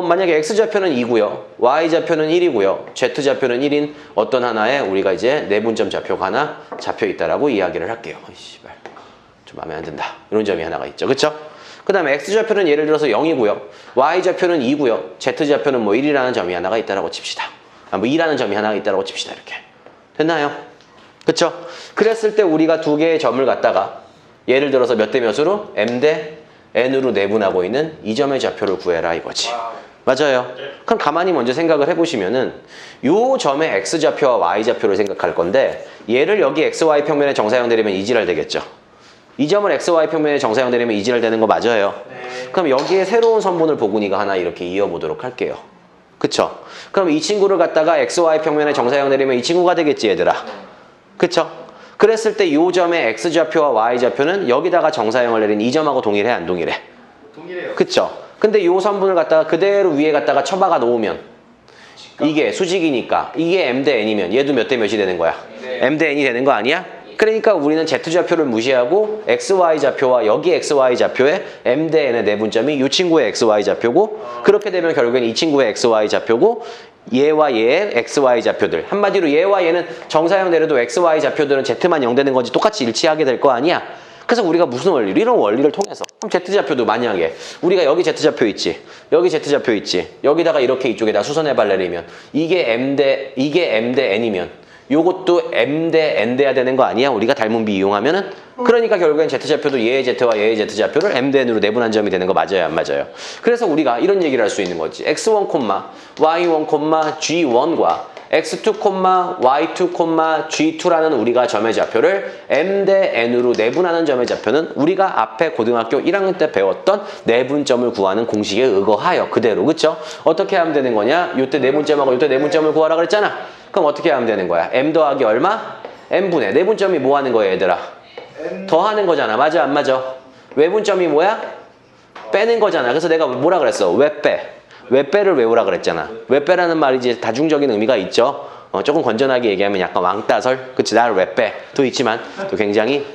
만약에 X좌표는 2고요. Y좌표는 1이고요. Z좌표는 1인 어떤 하나에 우리가 이제 내분점 좌표가 하나 잡혀 있다라고 이야기를 할게요. 씨발, 좀 마음에 안 든다. 이런 점이 하나가 있죠. 그쵸? 그 다음에 X좌표는 예를 들어서 0이고요. Y좌표는 2고요. Z좌표는 뭐 1이라는 점이 하나가 있다라고 칩시다. 뭐 2라는 점이 하나가 있다라고 칩시다. 이렇게. 됐나요? 그쵸? 그랬을 때 우리가 두 개의 점을 갖다가 예를 들어서 몇 대 몇으로? M 대 N으로 내분하고 있는 이 점의 좌표를 구해라 이거지. 맞아요. 그럼 가만히 먼저 생각을 해보시면은 요 점의 X좌표와 Y좌표를 생각할 건데 얘를 여기 XY 평면에 정사형 내리면 이지랄 되겠죠. 이 점을 XY 평면에 정사형 내리면 이지랄 되는 거 맞아요. 그럼 여기에 새로운 선분을 보군이가 하나 이렇게 이어보도록 할게요. 그쵸? 그럼 이 친구를 갖다가 XY 평면에 정사형 내리면 이 친구가 되겠지 얘들아. 그쵸? 그랬을 때 이 점의 X좌표와 Y좌표는 여기다가 정사형을 내린 이 점하고 동일해 안 동일해?
동일해요.
그쵸? 근데 이 선분을 갖다가 그대로 위에 갖다가 쳐박아 놓으면 이게 수직이니까 이게 M 대 N이면 얘도 몇 대 몇이 되는 거야? M 대 N이 되는 거 아니야? 그러니까 우리는 Z좌표를 무시하고 XY좌표와 여기 XY좌표의 M 대 N의 내분점이 이 친구의 XY좌표고 그렇게 되면 결국엔 이 친구의 XY좌표고 얘와 얘의 XY좌표들 한마디로 얘와 얘는 정사형 내려도 XY좌표들은 Z만 0 되는 건지 똑같이 일치하게 될 거 아니야? 그래서 우리가 무슨 원리? 이런 원리를 통해서 그럼 Z좌표도 만약에 우리가 여기 Z좌표 있지 여기 Z좌표 있지 여기다가 이렇게 이쪽에다 수선해발 내리면 이게 M 대 N이면 요것도 M 대 N 돼야 되는 거 아니야? 우리가 닮은 비 이용하면은 그러니까 결국엔 Z좌표도 얘의 Z와 얘의 Z좌표를 M 대 N으로 내분한 점이 되는 거 맞아요? 안 맞아요? 그래서 우리가 이런 얘기를 할 수 있는 거지. X1, Y1, G1과 X2, Y2, G2라는 우리가 점의 좌표를 M 대 N으로 내분하는 점의 좌표는 우리가 앞에 고등학교 1학년 때 배웠던 내분점을 구하는 공식에 의거하여 그대로 그쵸? 어떻게 하면 되는 거냐? 요때 내분점하고 요때 내분점을 구하라 그랬잖아. 그럼 어떻게 하면 되는 거야? M 더하기 얼마? N분의 내분점이 뭐 하는 거야 얘들아? 더하는 거잖아. 맞아 안 맞아? 외분점이 뭐야? 빼는 거잖아. 그래서 내가 뭐라 그랬어? 왜 빼? 왜 빼를 외우라 그랬잖아. 왜 빼라는 말이 이제 다중적인 의미가 있죠. 조금 건전하게 얘기하면 약간 왕따설 그치 나를 왜 빼? 도 있지만 또 굉장히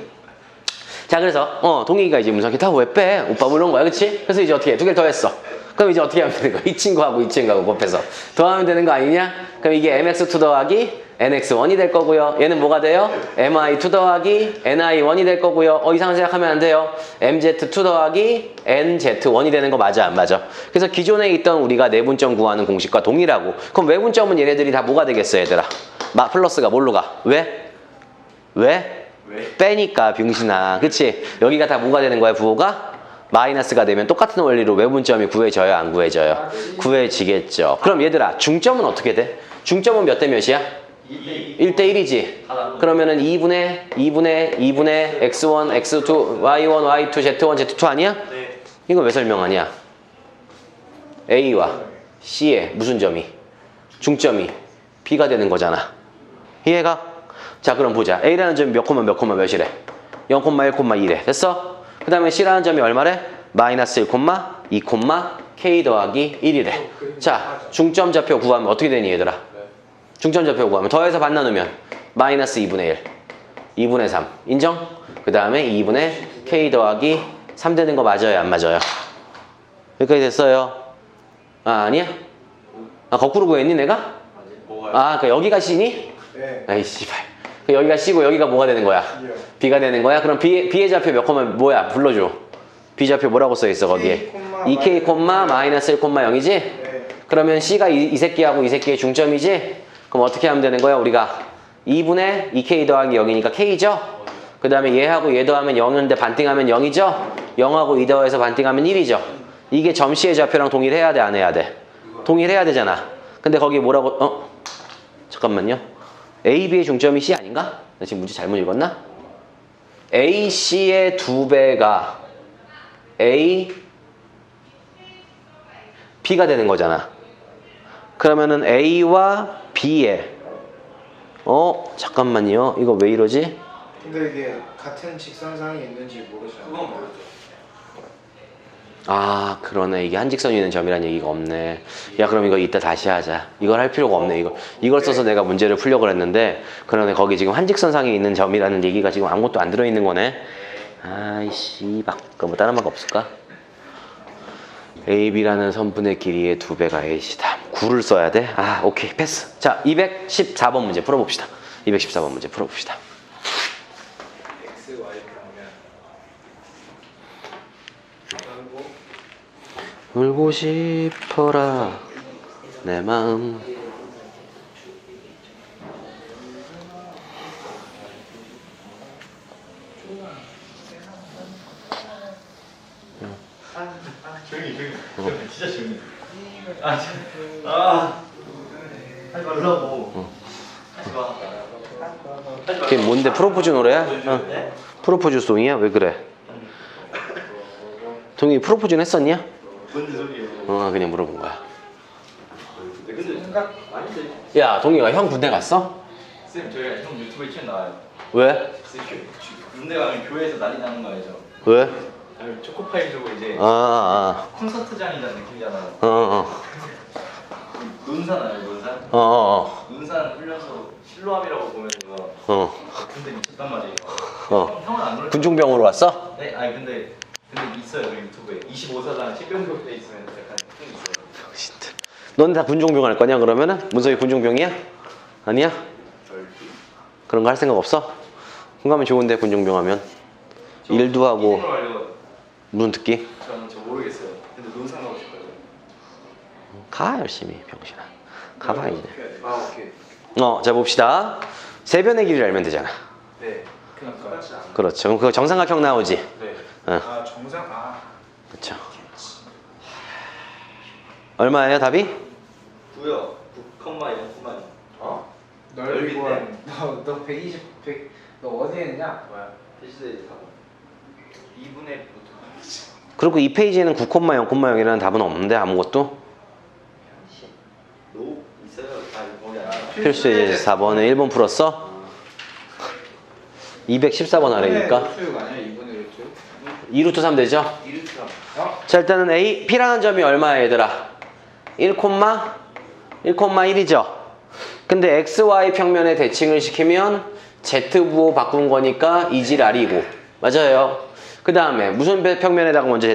자 그래서 동익이가 이제 문성기 다 왜 빼? 오빠 물은 거야 그치? 그래서 이제 어떻게 해? 두 개를 더 했어. 그럼 이제 어떻게 하면 되는 거야? 이 친구하고 이 친구하고 곱해서 더하면 되는 거 아니냐? 그럼 이게 mx2 더하기 nx1이 될 거고요. 얘는 뭐가 돼요? mi2 더하기 ni1이 될 거고요. 이상한 생각하면 안 돼요. mz2 더하기 nz1이 되는 거 맞아 안 맞아? 그래서 기존에 있던 우리가 내분점 구하는 공식과 동일하고 그럼 외분점은 얘네들이 다 뭐가 되겠어 얘들아? 플러스가 뭘로 가? 왜? 왜? 빼니까 병신아. 그치? 여기가 다 뭐가 되는 거야 부호가? 마이너스가 되면 똑같은 원리로 외분점이 구해져요 안 구해져요? 구해지겠죠. 그럼 얘들아 중점은 어떻게 돼? 중점은 몇 대 몇이야? 1대 1이지. 그러면은 2분의 x1, x2, y1, y2, z1, z2 아니야?
네.
이거 왜 설명하냐? A와 C의 무슨 점이? 중점이 B가 되는 거잖아. 이해가? 자 그럼 보자. A라는 점이 몇 콤마 몇이래? 0,1,2래. 됐어? 그 다음에 C라는 점이 얼마래? 마이너스 1, 2, K 더하기 1이래. 자 중점 좌표 구하면 어떻게 되니 얘들아? 중점 좌표 구하면 더해서 반 나누면 마이너스 2분의 1, 2분의 3 인정? 그 다음에 2분의 K 더하기 3 되는 거 맞아요 안 맞아요? 여기까지 됐어요? 아니야? 거꾸로 구했니 내가? 그러니까 여기가 C니?
네.
아이 씨발 여기가 C고 여기가 뭐가 되는 거야?
B요.
B가 되는 거야? 그럼 B의 좌표 몇 콤마 뭐야? 불러줘. B 좌표 뭐라고 써있어 거기에? 2K 마이너스 1,0이지?
네.
그러면 C가 이 새끼하고 이 새끼의 중점이지? 그럼 어떻게 하면 되는 거야 우리가? 2분의 2K 더하기 0이니까 K죠? 그 다음에 얘하고 얘 더하면 0인데 반띵하면 0이죠? 0하고 2 더해서 반띵하면 1이죠? 이게 점C의 좌표랑 동일해야 돼 안 해야 돼? 동일해야 되잖아. 근데 거기 뭐라고 잠깐만요. A, B의 중점이 C 아닌가? 나 지금 문제 잘못 읽었나? A, C의 2배가 A, B가 되는 거잖아. 그러면은 A와 B의 잠깐만요. 이거 왜 이러지?
근데 이게 같은 직선상이 있는지 모르잖아요.
그건 모르죠.
그러네. 이게 한직선이 있는 점이란 얘기가 없네. 야, 그럼 이거 이따 다시 하자. 이걸 할 필요가 없네. 이걸 써서 내가 문제를 풀려고 했는데, 그러네. 거기 지금 한직선상에 있는 점이라는 얘기가 지금 아무것도 안 들어있는 거네. 아이씨, 그럼 뭐 다른 말가 없을까? AB라는 선분의 길이의 2배가 A시다. 9를 써야 돼? 오케이. 패스. 자, 214번 문제 풀어봅시다. 214번 문제 풀어봅시다.
X, Y 그러면
울고 싶어라 내 마음.
조용히. 진짜 조용히. 하지 말라고. 하지 마.
그게 뭔데? 프로포즈 노래야?
네?
프로포즈 송이야? 왜 그래? 동이 프로포즈는 했었냐?
뭔 소리예요?
그냥 물어본 거야.
근데
생각
아닌데.
야, 동이가 형 군대 갔어?
쌤 저희가 형 유튜브에 치면 나와요.
왜?
쌤 군대 가면 교회에서 난리 나는 거 알죠?
왜?
초코파이 주고 이제 콘서트장이라는 느낌이잖아. 논산 알아요? 논산? 논산 훈련소 실로암이라고 보면 이거 군대 미쳤단 말이에요. 형은 안 놀래?
군중병으로 갔어?
네? 아니 근데 있어요 그 유튜브에 25사단 실병급대 있으면 약간 좀 있어요.
진짜. 넌 다 군중병 할 거냐 그러면은? 문석이 군중병이야? 아니야? 그런 거 할 생각 없어? 공감이 좋은데 군중병 하면 일도 하고 무슨 듣기?
저는 저 모르겠어요. 근데 논산 가고 싶어요.
가 열심히 병신아. 가봐 이제.
오케이.
자 봅시다. 세변의 길이를 알면 되잖아.
네. 그러니까.
그렇죠. 그럼 그거 정삼각형 나오지?
네.
정상
그렇죠. 얼마예요 답이?
9요. 9,0,0.
넓이 구한 너 120, 너 어디에 있냐?
뭐야? 대시대 2분의
그리고 이 페이지에는 9,0,0,이라는 답은 없는데 아무것도?
노 있어요. 거기 안
필수의 4번에 1번 풀었어? 214번 아래니까
루트 아니야? 2분의 루트?
2루트 3 되죠?
2루트랑
자 일단은 A, P라는 점이 얼마야 얘들아? 1,1이죠? 근데 XY 평면에 대칭을 시키면 Z 부호 바꾼 거니까 이지랄이고 맞아요. 그 다음에 무슨 평면에다가 먼저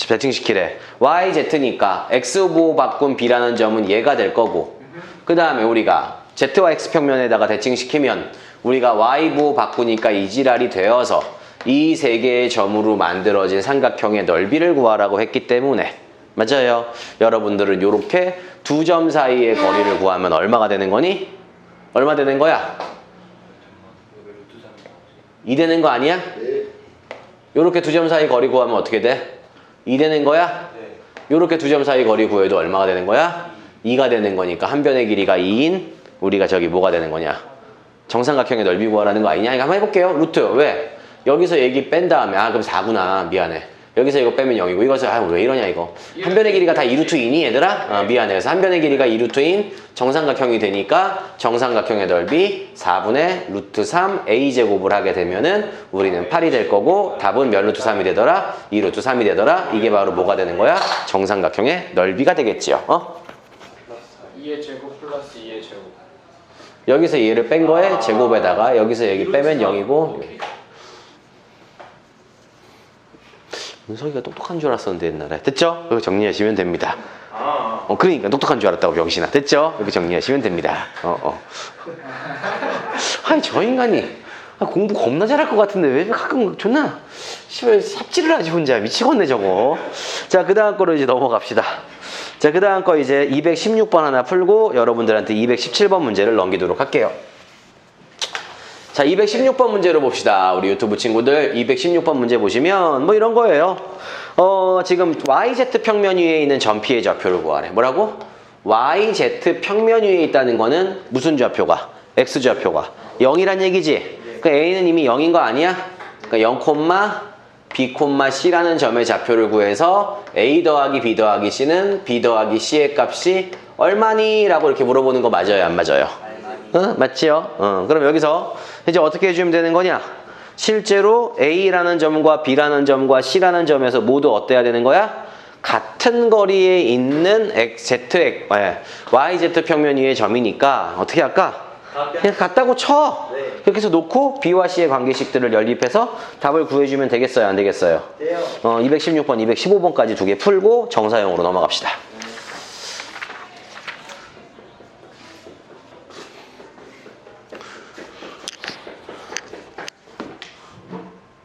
배팅시키래? YZ니까 X보 바꾼 B라는 점은 얘가 될 거고, 그 다음에 우리가 Z와 X 평면에다가 대칭시키면 우리가 Y보 바꾸니까 이 지랄이 되어서 이 세 개의 점으로 만들어진 삼각형의 넓이를 구하라고 했기 때문에, 맞아요. 여러분들은 이렇게 두 점 사이의 거리를 구하면 얼마가 되는 거니? 얼마 되는 거야? 2 되는 거 아니야? 요렇게 두 점 사이 거리 구하면 어떻게 돼? 2 되는 거야? 요렇게 두 점 사이 거리 구해도 얼마가 되는 거야? 2가 되는 거니까 한 변의 길이가 2인 우리가 저기 뭐가 되는 거냐? 정삼각형의 넓이 구하라는 거 아니냐? 이거 한번 해볼게요. 루트. 왜? 여기서 얘기 뺀 다음에 그럼 4구나. 미안해. 여기서 이거 빼면 0이고 이것을 왜 이러냐 이거. 한 변의 길이가 다 2루트이니 얘들아? 미안해. 그래서 한 변의 길이가 2루트인 정삼각형이 되니까 정삼각형의 넓이 4분의 루트 3 a제곱을 하게 되면은 우리는 8이 될 거고 답은 몇 루트 3이 되더라? 2루트 3이 되더라? 이게 바로 뭐가 되는 거야? 정삼각형의 넓이가 되겠지요.
2의 제곱 플러스 2의 제곱.
여기서 얘를 뺀 거에 제곱에다가 여기서 얘기 빼면 0이고. 문석이가 똑똑한 줄 알았었는데 옛날에. 됐죠? 이렇게 정리하시면 됩니다. 그러니까 똑똑한 줄 알았다고 병신아. 됐죠? 이렇게 정리하시면 됩니다. 아니 저 인간이 공부 겁나 잘할 것 같은데 왜 가끔 존나 씨발 삽질을 하지 혼자. 미치겠네 저거. 자, 그 다음 거로 이제 넘어갑시다. 자, 그 다음 거 이제 216번 하나 풀고 여러분들한테 217번 문제를 넘기도록 할게요. 자, 216번 문제로 봅시다. 우리 유튜브 친구들 216번 문제 보시면 뭐 이런 거예요. 지금 YZ 평면 위에 있는 점피의 좌표를 구하래. 뭐라고? YZ 평면 위에 있다는 거는 무슨 좌표가? X 좌표가 0이란 얘기지. 그러니까 A는 이미 0인 거 아니야? 그러니까 0, B, C라는 점의 좌표를 구해서 A 더하기 B 더하기 C는 B 더하기 C의 값이 얼마니? 라고 이렇게 물어보는 거 맞아요? 안 맞아요? 맞지요? 그럼 여기서 이제 어떻게 해주면 되는 거냐? 실제로 A라는 점과 B라는 점과 C라는 점에서 모두 어때야 되는 거야? 같은 거리에 있는 YZ 평면 위의 점이니까 어떻게 할까? 그냥 같다고 쳐. 그렇게 해서 놓고 B와 C의 관계식들을 연립해서 답을 구해주면 되겠어요? 안 되겠어요? 216번, 215번까지 두 개 풀고 정사형으로 넘어갑시다.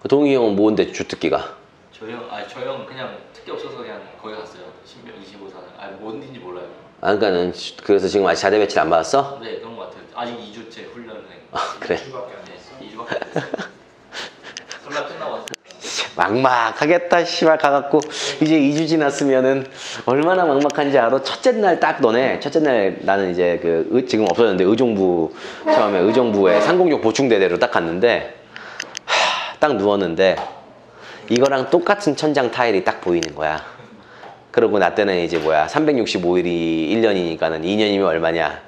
동희 형은 뭔데 주특기가?
저 형 그냥 특기 없어서 그냥 거기 갔어요. 신병 25사단. 뭔인지 몰라요.
그러니까는 그래서 지금 아직 자대 배치를 안 받았어?
네, 그런 것 같아요. 아직 2주째 훈련을 해.
그래.
2주밖에 안 됐어요. 설날 끝나고 왔어요.
막막하겠다 씨발 가갖고 이제 2주 지났으면은 얼마나 막막한지 알아? 첫째 날 딱 너네 첫째 날 나는 이제 지금 없어졌는데 의정부 처음에 의정부에 상공역 보충대대로 딱 갔는데 딱 누웠는데 이거랑 똑같은 천장 타일이 딱 보이는 거야. 그러고 나 때는 이제 365일이 1년이니까는 2년이면 얼마냐?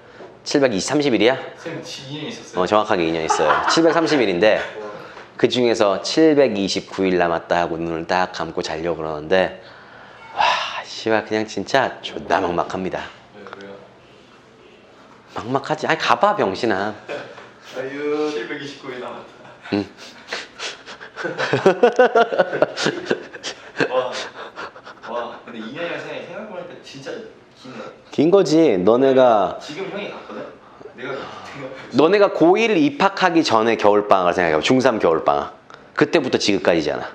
730일이야?
쌤 2년 있었어요?
정확하게 2년 있어요. 730일인데 그 중에서 729일 남았다 하고 눈을 딱 감고 자려고 그러는데 와 씨발 그냥 진짜 존나 막막합니다.
왜요?
막막하지. 아니 가봐 병신아.
아유 729일 남았다.
응.
와 근데 2년이라 생각해보니까 진짜 기네.
긴 거지. 너네가
지금 형이 갔거든?
너네가 고1 입학하기 전에 겨울방학을 생각해봐. 중3 겨울방학. 그때부터 지금까지잖아.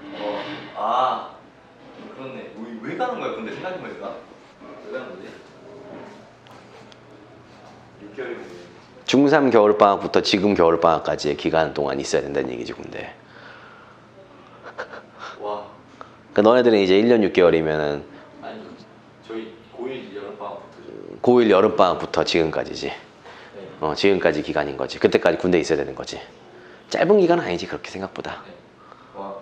그렇네. 왜 가는 거야 근데 생각해보니까? 왜 가는 거지? 6개월이면
중3 겨울방학부터 지금 겨울방학까지의 기간 동안 있어야 된다는 얘기지 군대.
와.
그러니까 너네들은 이제 1년 6개월이면은
아니 저희 고1 여름방학부터
고1 여름방학부터 지금까지지.
네.
지금까지 기간인 거지. 그때까지 군대에 있어야 되는 거지. 짧은 기간은 아니지 그렇게 생각보다.
네. 와.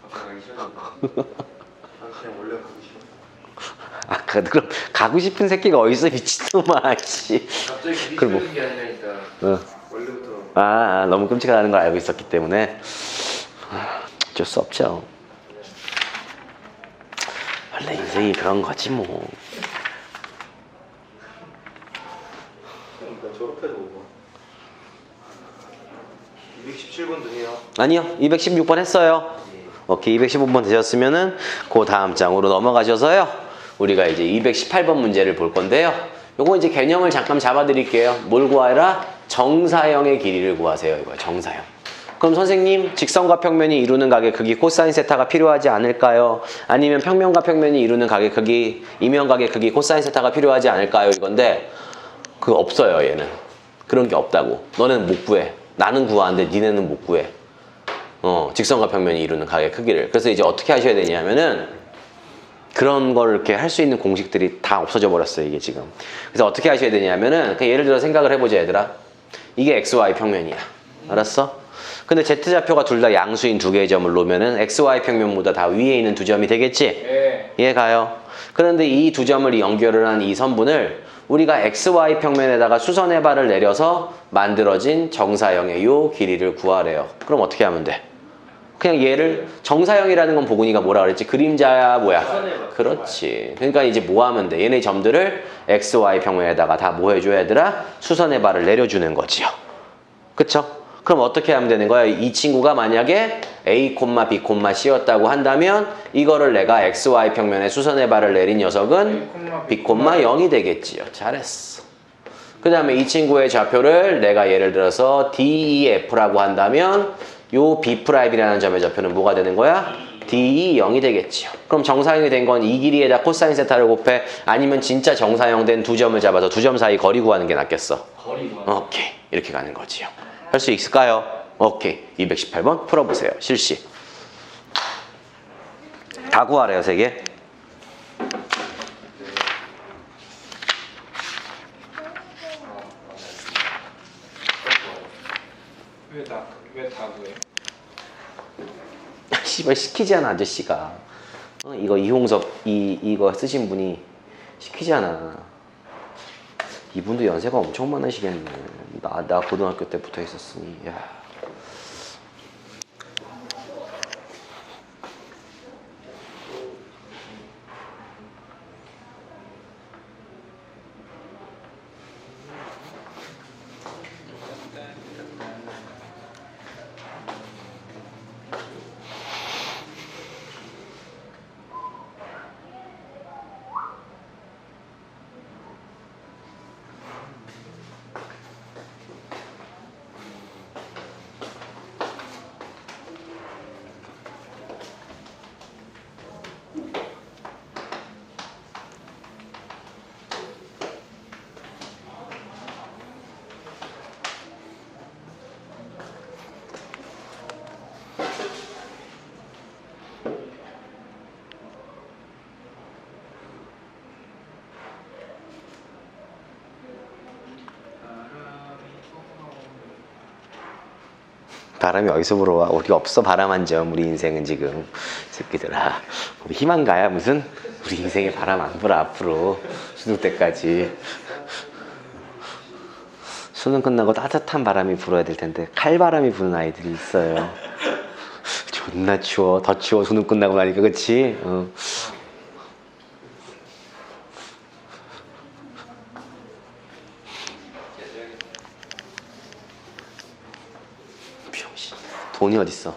아까 가기 싫었는데. 그냥 원래 가고 싶었어.
그럼 가고 싶은 새끼가 어딨어 미친놈아 씨.
갑자기
그럼 뭐.
싫은 게 아니라니까. 원래부터.
너무 끔찍하다는 걸 알고 있었기 때문에 어쩔 수 없죠. 원래 인생이 그런 거지 뭐.
그러니까 졸업해도
217번도 해요.
아니요, 216번 했어요. 오케이, 215번 되셨으면은 그 다음 장으로 넘어가셔서요. 우리가 이제 218번 문제를 볼 건데요. 요거 이제 개념을 잠깐 잡아드릴게요. 뭘 구하라? 정사형의 길이를 구하세요. 이거야, 정사형. 그럼 선생님, 직선과 평면이 이루는 각의 크기 코사인 세타가 필요하지 않을까요? 아니면 평면과 평면이 이루는 각의 크기, 이면각의 크기 코사인 세타가 필요하지 않을까요? 이건데 그거 없어요, 얘는. 그런 게 없다고. 너는 못 구해. 나는 구하는데 니네는 못 구해. 직선과 평면이 이루는 각의 크기를. 그래서 이제 어떻게 하셔야 되냐면은 그런 걸 이렇게 할 수 있는 공식들이 다 없어져 버렸어요, 이게 지금. 그래서 어떻게 하셔야 되냐면은 그냥 예를 들어 생각을 해보자, 얘들아. 이게 XY 평면이야. 알았어? 근데 Z좌표가 둘 다 양수인 두 개의 점을 놓으면은 XY 평면보다 다 위에 있는 두 점이 되겠지?
예.
이해 가요? 그런데 이 두 점을 연결을 한 이 선분을 우리가 XY 평면에다가 수선의 발을 내려서 만들어진 정사형의 요 길이를 구하래요. 그럼 어떻게 하면 돼? 그냥 얘를 정사형이라는 건 보근이가 뭐라 그랬지? 그림자야 뭐야? 그렇지. 그러니까 이제 뭐 하면 돼? 얘네 점들을 XY 평면에다가 다 뭐 해줘야 되더라? 수선의 발을 내려주는 거지요. 그쵸? 그럼 어떻게 하면 되는 거야? 이 친구가 만약에 A, B, C였다고 한다면 이거를 내가 XY 평면에 수선의 발을 내린 녀석은 B, 0이 되겠지요. 잘했어. 그 다음에 이 친구의 좌표를 내가 예를 들어서 DEF라고 한다면 요 B'이라는 점의 좌표는 뭐가 되는 거야? DE0이 되겠지요. 그럼 정사형이 된 건 이 길이에다 코사인 세타를 곱해? 아니면 진짜 정사형 된 두 점을 잡아서 두 점 사이 거리 구하는 게 낫겠어?
거리 구하는
오케이. 이렇게 가는 거지요. 할 수 있을까요? 오케이. 218번 풀어보세요. 실시. 다 구하래요, 세 개.
왜다 구해?
씨발 시키잖아, 아저씨가. 이거 이홍섭 이거 쓰신 분이 시키잖아. 이분도 연세가 엄청 많으시겠네. 나 고등학교 때부터 있었으니. 야. 바람이 어디서 불어와? 우리가 없어 바람 한 점. 우리 인생은 지금 새끼들아. 우리 희망가야 무슨? 우리 인생에 바람 안 불어 앞으로 수능 때까지. 수능 끝나고 따뜻한 바람이 불어야 될 텐데 칼바람이 부는 아이들이 있어요. 존나 추워. 더 추워. 수능 끝나고 나니까 그치? 돈이 어딨어?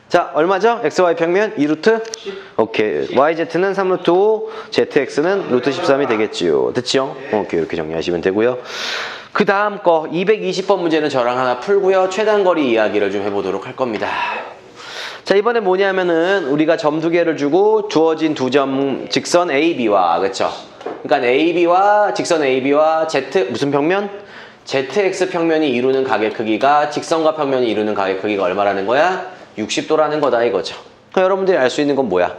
자, 얼마죠? XY 평면 2루트? 오케이. YZ는 3루트 5, ZX는 루트 13이 되겠지요. 됐지요? 오케이. 이렇게 정리하시면 되고요. 그 다음 거 220번 문제는 저랑 하나 풀고요. 최단거리 이야기를 좀 해보도록 할 겁니다. 자, 이번에 뭐냐면은 우리가 점 두 개를 주고 주어진 두 점 직선 AB와 그쵸? 그러니까 AB와 직선 AB와 Z 무슨 평면? ZX 평면이 이루는 각의 크기가 직선과 평면이 이루는 각의 크기가 얼마라는 거야? 60도라는 거다 이거죠. 그러니까 여러분들이 알 수 있는 건 뭐야?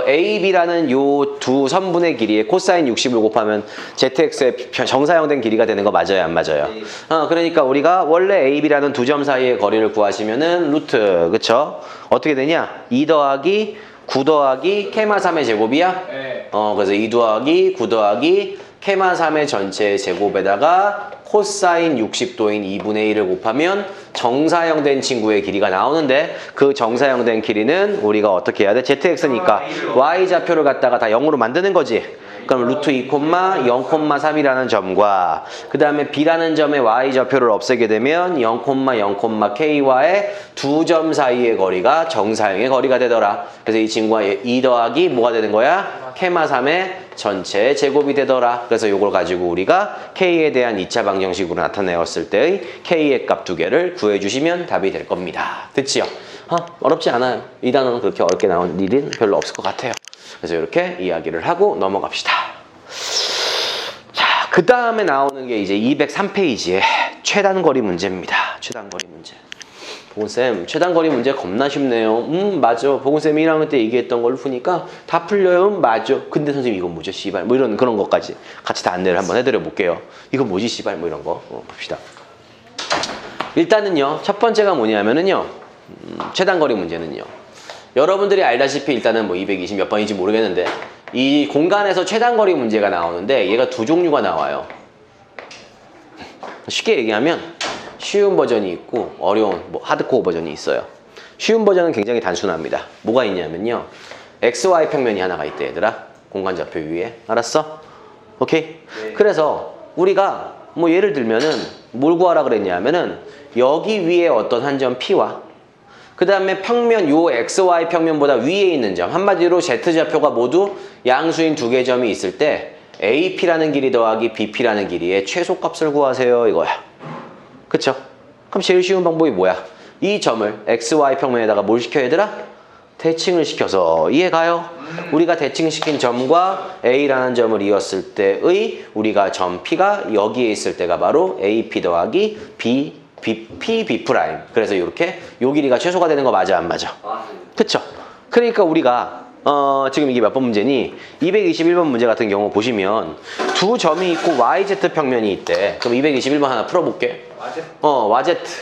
AB라는 요 두 선분의 길이에 코사인 60을 곱하면 ZX의 정사형된 길이가 되는 거 맞아요? 안 맞아요? 그러니까 우리가 원래 AB라는 두 점 사이의 거리를 구하시면은 루트, 그쵸? 어떻게 되냐? 2 더하기 9 더하기 케마 3의 제곱이야?
네.
그래서 2 더하기 9 더하기 케마 3의 전체 제곱에다가 코사인 60도인 2분의 1을 곱하면 정사형 된 친구의 길이가 나오는데 그 정사형 된 길이는 우리가 어떻게 해야 돼? ZX니까 Y좌표를 갖다가 다 0으로 만드는 거지. 그럼 루트 2, 0,3이라는 점과 그 다음에 B라는 점의 Y좌표를 없애게 되면 0, 0,K와의 두 점 사이의 거리가 정사형의 거리가 되더라. 그래서 이 친구가 2 더하기 뭐가 되는 거야? 케마 3의 전체 제곱이 되더라. 그래서 이걸 가지고 우리가 K에 대한 2차 방정식으로 나타내었을 때의 K의 값 두 개를 구해주시면 답이 될 겁니다. 됐지요? 어렵지 않아요. 이 단어는 그렇게 어렵게 나온 일은 별로 없을 것 같아요. 그래서 이렇게 이야기를 하고 넘어갑시다. 자, 그 다음에 나오는 게 이제 203페이지의 최단거리 문제입니다. 최단거리 문제. 보건쌤, 최단거리 문제 겁나 쉽네요. 맞아. 보건쌤이 1학년 때 얘기했던 걸 푸니까 다 풀려요. 맞아. 근데 선생님 이건 뭐죠? 씨발. 뭐 이런 그런 것까지 같이 다 안내를 한번 해드려 볼게요. 이건 뭐지? 씨발. 뭐 이런 거 봅시다. 일단은요. 첫 번째가 뭐냐면은요. 최단거리 문제는요. 여러분들이 알다시피 일단은 뭐 220 몇 번인지 모르겠는데 이 공간에서 최단거리 문제가 나오는데 얘가 두 종류가 나와요. 쉽게 얘기하면 쉬운 버전이 있고 어려운 뭐 하드코어 버전이 있어요. 쉬운 버전은 굉장히 단순합니다. 뭐가 있냐면요. XY 평면이 하나가 있대 얘들아. 공간좌표 위에. 알았어? 오케이?
네.
그래서 우리가 뭐 예를 들면은 뭘 구하라 그랬냐면은 여기 위에 어떤 한 점 P와 그 다음에 평면 요 XY 평면보다 위에 있는 점 한마디로 Z좌표가 모두 양수인 두 개 점이 있을 때 AP라는 길이 더하기 BP라는 길이의 최소값을 구하세요 이거야. 그쵸? 그럼 제일 쉬운 방법이 뭐야? 이 점을 XY 평면에다가 뭘 시켜 얘들아? 대칭을 시켜서 이해가요? 우리가 대칭시킨 점과 A라는 점을 이었을 때의 우리가 점 P가 여기에 있을 때가 바로 AP 더하기 B B 프라임. 그래서 이렇게 요 길이가 최소가 되는 거 맞아 안 맞아? 그쵸? 그러니까 우리가 지금 이게 몇 번 문제니 221번 문제 같은 경우 보시면 두 점이 있고 YZ 평면이 있대. 그럼 221번 하나 풀어볼게.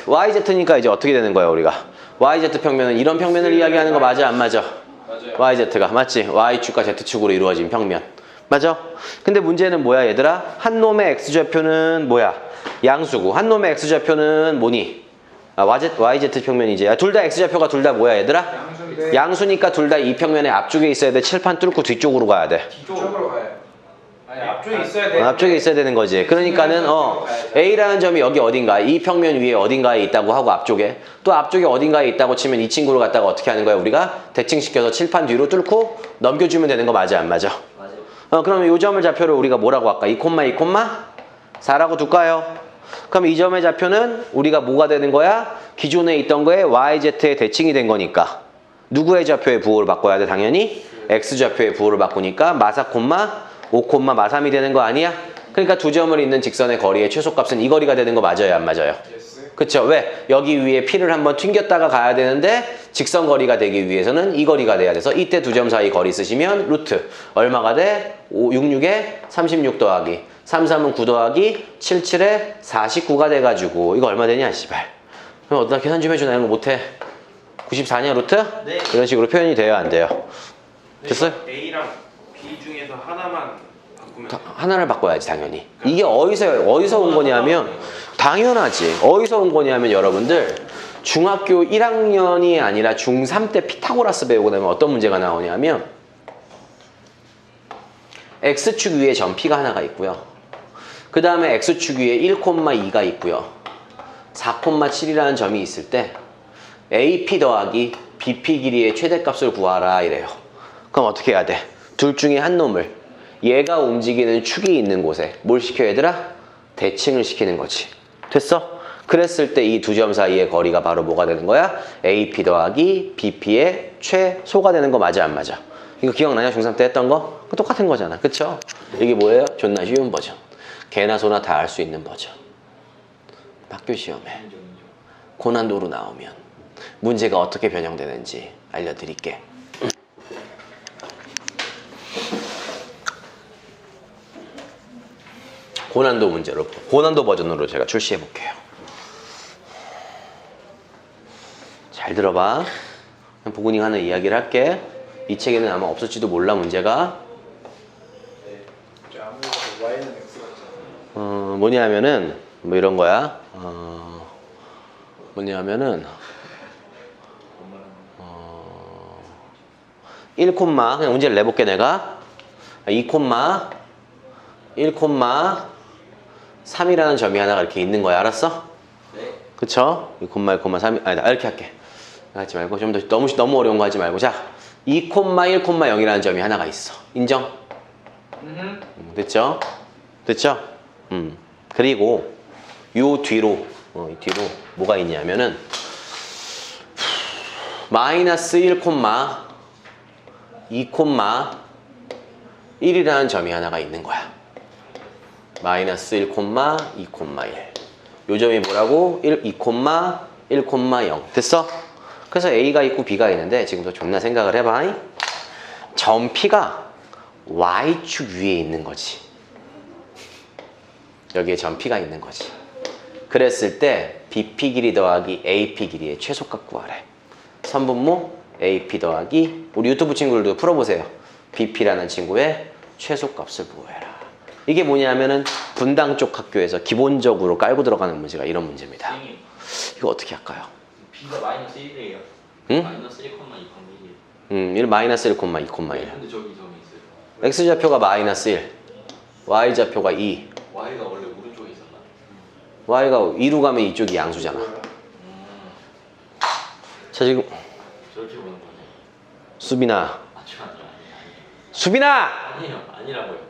YZ니까 이제 어떻게 되는 거야 우리가? YZ 평면은 이런 평면을 이야기하는 거 맞아 안 맞아?
맞아요.
YZ가 맞지? Y축과 Z축으로 이루어진 평면 맞아? 근데 문제는 뭐야 얘들아? 한 놈의 X좌표는 뭐야? 양수고 한 놈의 X좌표는 뭐니? YZ 평면이지. 둘 다 X좌표가 둘 다 뭐야 얘들아? 양수니까 둘 다 이 평면의 앞쪽에 있어야 돼. 칠판 뚫고 뒤쪽으로 가야 돼.
뒤쪽으로 가요. 아니 앞쪽에 있어야 돼.
앞쪽에 있어야 되는 거지. 그러니까는 A라는 점이 여기 어딘가 이 평면 위에 어딘가에 있다고 하고 앞쪽에 또 앞쪽에 어딘가에 있다고 치면 이 친구를 갖다가 어떻게 하는 거야 우리가? 대칭시켜서 칠판 뒤로 뚫고 넘겨주면 되는 거 맞아 안 맞아?
맞아요.
그러면 이 점을 좌표를 우리가 뭐라고 할까? 2, 4라고 둘까요? 그럼 이 점의 좌표는 우리가 뭐가 되는 거야? 기존에 있던 거에 YZ의 대칭이 된 거니까 누구의 좌표의 부호를 바꿔야 돼? 당연히 X좌표의 부호를 바꾸니까 마사 콤마 5 마삼이 되는 거 아니야? 그러니까 두 점을 잇는 직선의 거리의 최소값은 이 거리가 되는 거 맞아요 안 맞아요? 그쵸? 왜? 여기 위에 P를 한번 튕겼다가 가야 되는데 직선 거리가 되기 위해서는 이 거리가 돼야 돼서 이때 두 점 사이 거리 쓰시면 루트 얼마가 돼? 66에 36 더하기 33은 9 더하기 77에 49가 돼가지고 이거 얼마 되냐 씨발. 그럼 어디다 계산 좀 해주나? 이런 거 못해? 94냐 루트?
네.
이런 식으로 표현이 돼요 안 돼요? 됐어요?
A랑 B 중에서 하나만 바꾸면
하나를 바꿔야지 당연히. 이게 어디서 온 거냐면 당연하지. 어디서 온 거냐면 여러분들 중학교 1학년이 아니라 중3 때 피타고라스 배우고 나면 어떤 문제가 나오냐면 X축 위에 점 P가 하나가 있고요. 그 다음에 X축 위에 1,2가 있고요. 4,7이라는 점이 있을 때 AP 더하기 BP 길이의 최대값을 구하라 이래요. 그럼 어떻게 해야 돼? 둘 중에 한 놈을 얘가 움직이는 축이 있는 곳에 뭘 시켜 얘들아? 대칭을 시키는 거지. 됐어? 그랬을 때 이 두 점 사이의 거리가 바로 뭐가 되는 거야? AP 더하기 BP의 최소가 되는 거 맞아 안 맞아? 이거 기억나냐? 중3 때 했던 거? 그거 똑같은 거잖아. 그쵸? 이게 뭐예요? 존나 쉬운 버전. 개나 소나 다 알 수 있는 버전. 학교 시험에 고난도로 나오면 문제가 어떻게 변형되는지 알려드릴게. 고난도 문제로, 고난도 버전으로 제가 출시해 볼게요. 잘 들어봐. 보근이 하는 이야기를 할게. 이 책에는 아마 없을지도 몰라 문제가.
아무래도 Y는 X 같잖아.
뭐냐면은 뭐 이런 거야. 뭐냐면은 1, 그냥 문제를 내볼게 내가. 2,1,3이라는 점이 하나가 이렇게 있는 거야. 알았어?
네.
그쵸? 2,1,3 아니다. 이렇게 할게. 하지 말고 좀 더 너무 어려운 거 하지 말고. 자, 2,1,0이라는 점이 하나가 있어. 인정? 됐죠? 됐죠? 그리고 요 뒤로 이 뒤로 뭐가 있냐면은 마이너스 1,2,1이라는 점이 하나가 있는 거야. 마이너스 1,2,1. 요 점이 뭐라고? 2,1,0. 됐어? 그래서 A가 있고 B가 있는데 지금도 존나 생각을 해봐. 점 P가 Y축 위에 있는 거지. 여기에 점 P가 있는 거지. 그랬을 때 BP 길이 더하기 AP 길이의 최소값 구하래. 선분모 AP 더하기 우리 유튜브 친구들도 풀어보세요. BP라는 친구의 최소값을 구해라. 이게 뭐냐면은 분당 쪽 학교에서 기본적으로 깔고 들어가는 문제가 이런 문제입니다.
선생님,
이거 어떻게 할까요?
B가 마이너스 1이에요.
응?
마이너스 1,2,1.
1 마이너스 1,2,1.
근데 저기 점이 있어요.
X좌표가 마이너스 1, Y좌표가 2.
Y가 원래 오른쪽에 있었나?
Y가 2로 가면 이쪽이 양수잖아. 자, 지금
저렇게 보는 거네.
수빈아,
아니요.
수빈아!
아니에요. 아니라고요.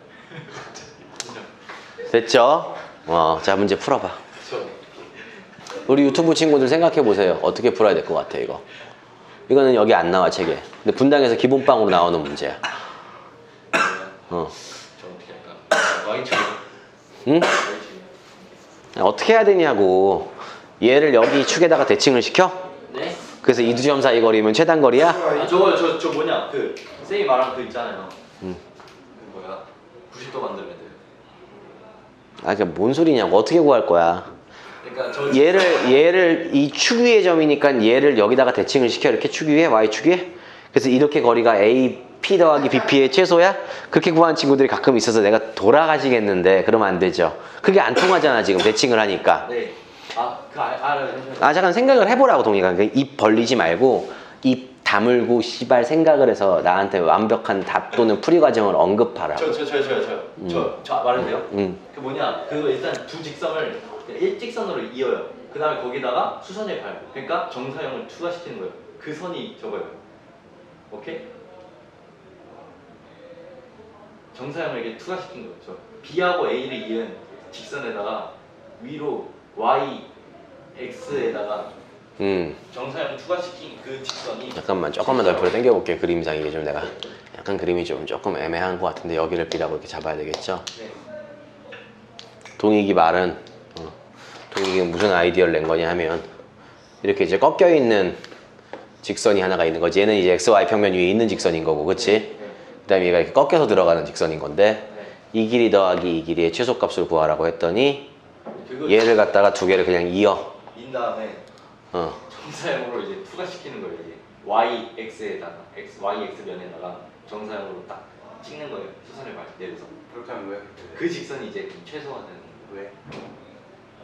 됐죠? 자, 문제 풀어봐.
저
우리 유튜브 친구들 생각해 보세요. 어떻게 풀어야 될 것 같아, 이거. 이거는 여기 안 나와, 책에. 근데 분당에서 기본빵으로 나오는 문제야.
저 어떻게 할까? Y축.
응?
Y축.
어떻게 해야 되냐고. 얘를 여기 축에다가 대칭을 시켜?
네?
그래서 이 두 점 사이 거리면 최단 거리야?
아 저 뭐냐 그 선생님 말한 그 있잖아요. 그 뭐야 90도 만들면 돼요.
아, 그러니까 뭔 소리냐고. 어떻게 구할 거야?
그러니까 저
얘를 이 축 위의 점이니까 얘를 여기다가 대칭을 시켜. 이렇게 축 위에, Y축 위에. 그래서 이렇게 거리가 AP 더하기 BP의 최소야? 그렇게 구하는 친구들이 가끔 있어서 내가 돌아가시겠는데 그러면 안 되죠. 그게 안 통하잖아, 지금 대칭을 하니까.
네. 알아요.
잠깐 생각을 해보라고, 동의가. 그러니까 입 벌리지 말고 입 다물고 씨발 생각을 해서 나한테 완벽한 답 또는 풀이 과정을 언급하라고.
저 말해도 돼요?
응.
그 뭐냐 그거 일단 두 직선을 일직선으로 이어요. 그 다음에 거기다가 수선을 밟고 그러니까 정사형을 추가시키는 거예요. 그 선이 저거예요. 오케이? 정사형을 이렇게 추가시킨 거예요. 저 B하고 A를 이은 직선에다가 위로 Y, X에다가 정사형을 추가시킨 그 직선이
잠깐만 조금만 더 옆으로 당겨볼게. 그림상 이게 좀 내가 약간 그림이 조금 애매한 것 같은데 여기를 B라고 이렇게 잡아야 되겠죠?
네.
동익이 말은 동익이 무슨 아이디어를 낸 거냐 하면 이렇게 이제 꺾여 있는 직선이 하나가 있는 거지. 얘는 이제 XY 평면 위에 있는 직선인 거고, 그치? 그 다음에 얘가 이렇게 꺾여서 들어가는 직선인 건데 이 길이 더하기 이 길이의 최소값을 구하라고 했더니
그거
얘를 갖다가 두 개를 그냥 이어.
인 다음에 정사형으로 이제 추가시키는 거예요. 이제 Y, X에다가 Y, X 면에다가 정사형으로 딱 찍는 거예요. 수선을 내려서
그렇게 하면 왜?
그 직선이 이제 최소화되는 거예요.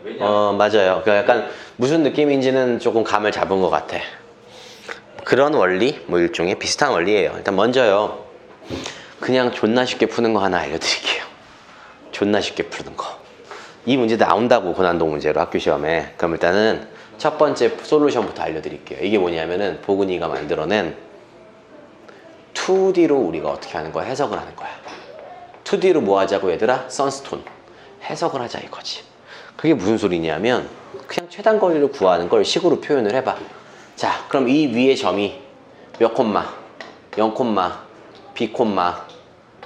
왜?
맞아요. 그러니까 약간 무슨 느낌인지는 조금 감을 잡은 것 같아. 그런 원리, 뭐 일종의 비슷한 원리예요. 일단 먼저요, 그냥 존나 쉽게 푸는 거 하나 알려드릴게요. 존나 쉽게 푸는 거. 이 문제 나온다고, 고난도 문제로 학교 시험에. 그럼 일단은 첫 번째 솔루션부터 알려드릴게요. 이게 뭐냐면은 보근이가 만들어낸 2D로 우리가 어떻게 하는 거야? 해석을 하는 거야. 2D로 뭐 하자고, 얘들아? 선스톤. 해석을 하자 이거지. 그게 무슨 소리냐면 그냥 최단 거리를 구하는 걸 식으로 표현을 해봐. 자, 그럼 이 위에 점이 몇 콤마? 0 콤마, B 콤마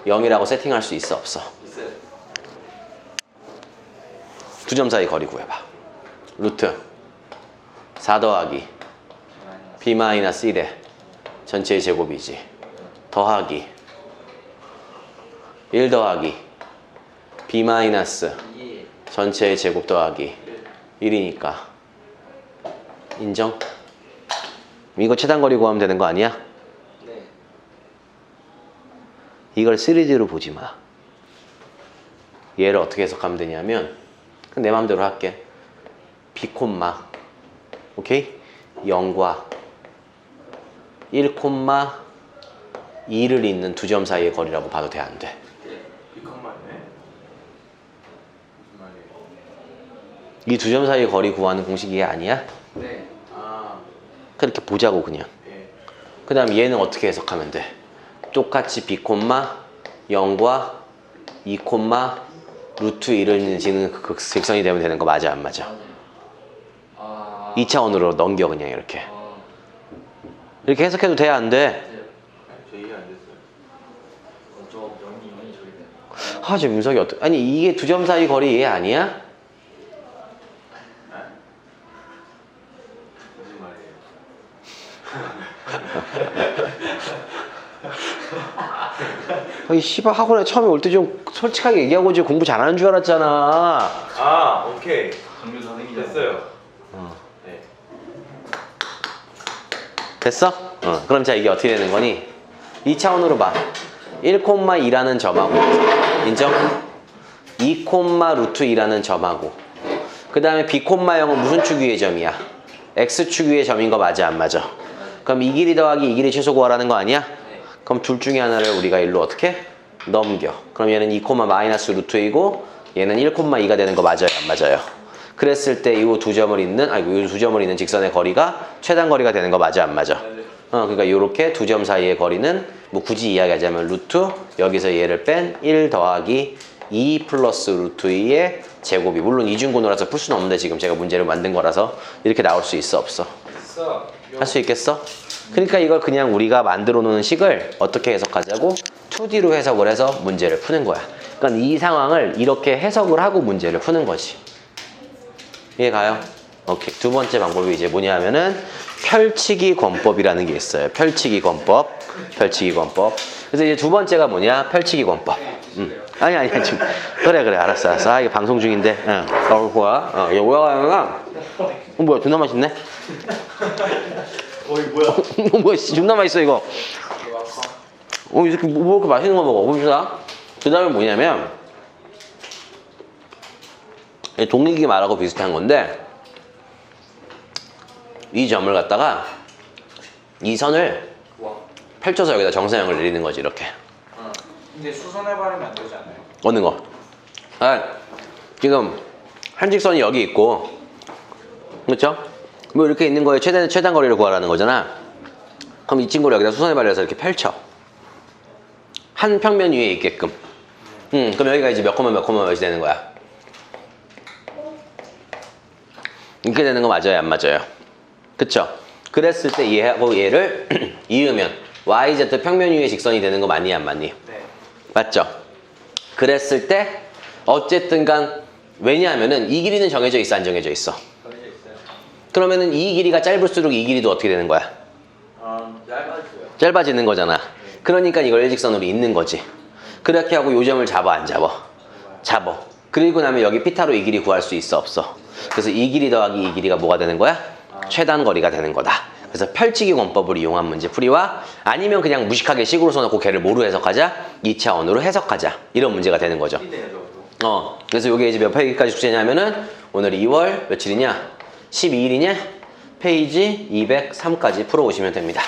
0이라고 세팅할 수 있어, 없어?
있어요.
두 점 사이 거리 구해봐. 루트 4 더하기 B-1의 전체의 제곱이지. 더하기 1 더하기 B-
이게
전체의 제곱 더하기 1이니까 인정? 이거 최단거리 구하면 되는 거 아니야?
네.
이걸 3D로 보지 마. 얘를 어떻게 해석하면 되냐면 내 마음대로 할게. B 콤마 오케이? 0과 1 콤마 2를 잇는 두 점 사이의 거리라고 봐도 돼, 안 돼? 이 두 점 사이 거리 구하는 공식이 아니야?
네.
아,
그렇게 보자고 그냥.
예.
그 다음 얘는 어떻게 해석하면 돼? 똑같이 b, 0과 2, 루트 1을 지는 그 직선이 되면 되는 거 맞아 안 맞아?
아.
2차원으로 넘겨 그냥 이렇게.
어.
이렇게 해석해도 돼 안 돼?
저 이해 안 됐어요.
저 영이 저기 돼.
아, 저 문석이 어떻게? 아니 이게 두 점 사이 거리 얘 아니야?
무슨 말이에요?
이 씨발 학원에 처음에 올 때 좀 솔직하게 얘기하고 이제 공부 잘하는 줄 알았잖아.
아, 오케이.
정규 선생님
됐어요.
어.
네.
됐어? 그럼 자 이게 어떻게 되는 거니? 2차원으로 봐. 1,2라는 점하고 인정? 2, 루트 2라는 점하고 그 다음에 b, 0은 무슨 축 위의 점이야? x축 위의 점인 거 맞아 안 맞아? 그럼 이 길이 더하기 이 길이 최소 구하라는 거 아니야? 그럼 둘 중에 하나를 우리가 일로 어떻게? 넘겨. 그럼 얘는 2, 마이너스 루트 2고 얘는 1,2가 되는 거 맞아요 안 맞아요? 그랬을 때 이 두 점을 잇는 직선의 거리가 최단 거리가 되는 거 맞아 안 맞아? 그러니까 이렇게 두 점 사이의 거리는 뭐 굳이 이야기하자면 루트 여기서 얘를 뺀 1 더하기 2 플러스 루트 2의 제곱이 물론 이중근호라서 풀 수는 없는데 지금 제가 문제를 만든 거라서 이렇게 나올 수 있어 없어?
있어.
할 수 있겠어? 그러니까 이걸 그냥 우리가 만들어 놓은 식을 어떻게 해석하자고? 2D로 해석을 해서 문제를 푸는 거야. 그러니까 이 상황을 이렇게 해석을 하고 문제를 푸는 거지. 이해 가요? 오케이. 두 번째 방법이 이제 뭐냐 하면은 펼치기 권법이라는 게 있어요. 펼치기 권법. 그래서 이제 두 번째가 뭐냐? 펼치기 권법. 아니 지금 그래 알았어. 아 이게 방송 중인데. 뭐야? 얘 뭐야? 뭐야? 존나 맛있네.
어이 뭐야?
뭐야? 존나 맛있어 이거. 이렇게 뭐 이렇게 맛있는 거 먹어? 봅시다. 그 다음에 뭐냐면 독립기 말하고 비슷한 건데 이 점을 갖다가 이 선을 펼쳐서 여기다 정사형을 내리는 거지 이렇게.
근데 수선해 바르면 안 되지 않아요?
어느 거? 지금 한 직선이 여기 있고 그렇죠? 뭐 이렇게 있는 거에 최단 거리를 구하라는 거잖아. 그럼 이 친구를 여기다 수선해 발려서 이렇게 펼쳐. 한 평면 위에 있게끔. 그럼 여기가 이제 몇 몇이 되는 거야? 이렇게 되는 거 맞아요? 안 맞아요? 그쵸? 그랬을 때 얘하고 얘를 이으면 YZ 평면 위에 직선이 되는 거 맞니? 안 맞니?
네.
맞죠? 그랬을 때 어쨌든 간 왜냐하면은 이 길이는 정해져 있어 안 정해져 있어?
정해져 있어요.
그러면은 이 길이가 짧을수록 이 길이도 어떻게 되는 거야?
짧아져요.
짧아지는 거잖아. 그러니까 이걸 일직선으로 잇는 거지. 그렇게 하고 요 점을 잡아 안 잡아? 잡아. 그리고 나면 여기 피타로 이 길이 구할 수 있어 없어? 그래서 이 길이 더하기 이 길이가 뭐가 되는 거야? 최단 거리가 되는 거다. 그래서 펼치기 권법을 이용한 문제 풀이와 아니면 그냥 무식하게 식으로 써놓고 걔를 뭐로 해석하자? 2차원으로 해석하자. 이런 문제가 되는 거죠. 그래서 이게 이제 몇 페이지까지 숙제냐면은 오늘 2월 며칠이냐? 12일이냐? 페이지 203까지 풀어오시면 됩니다.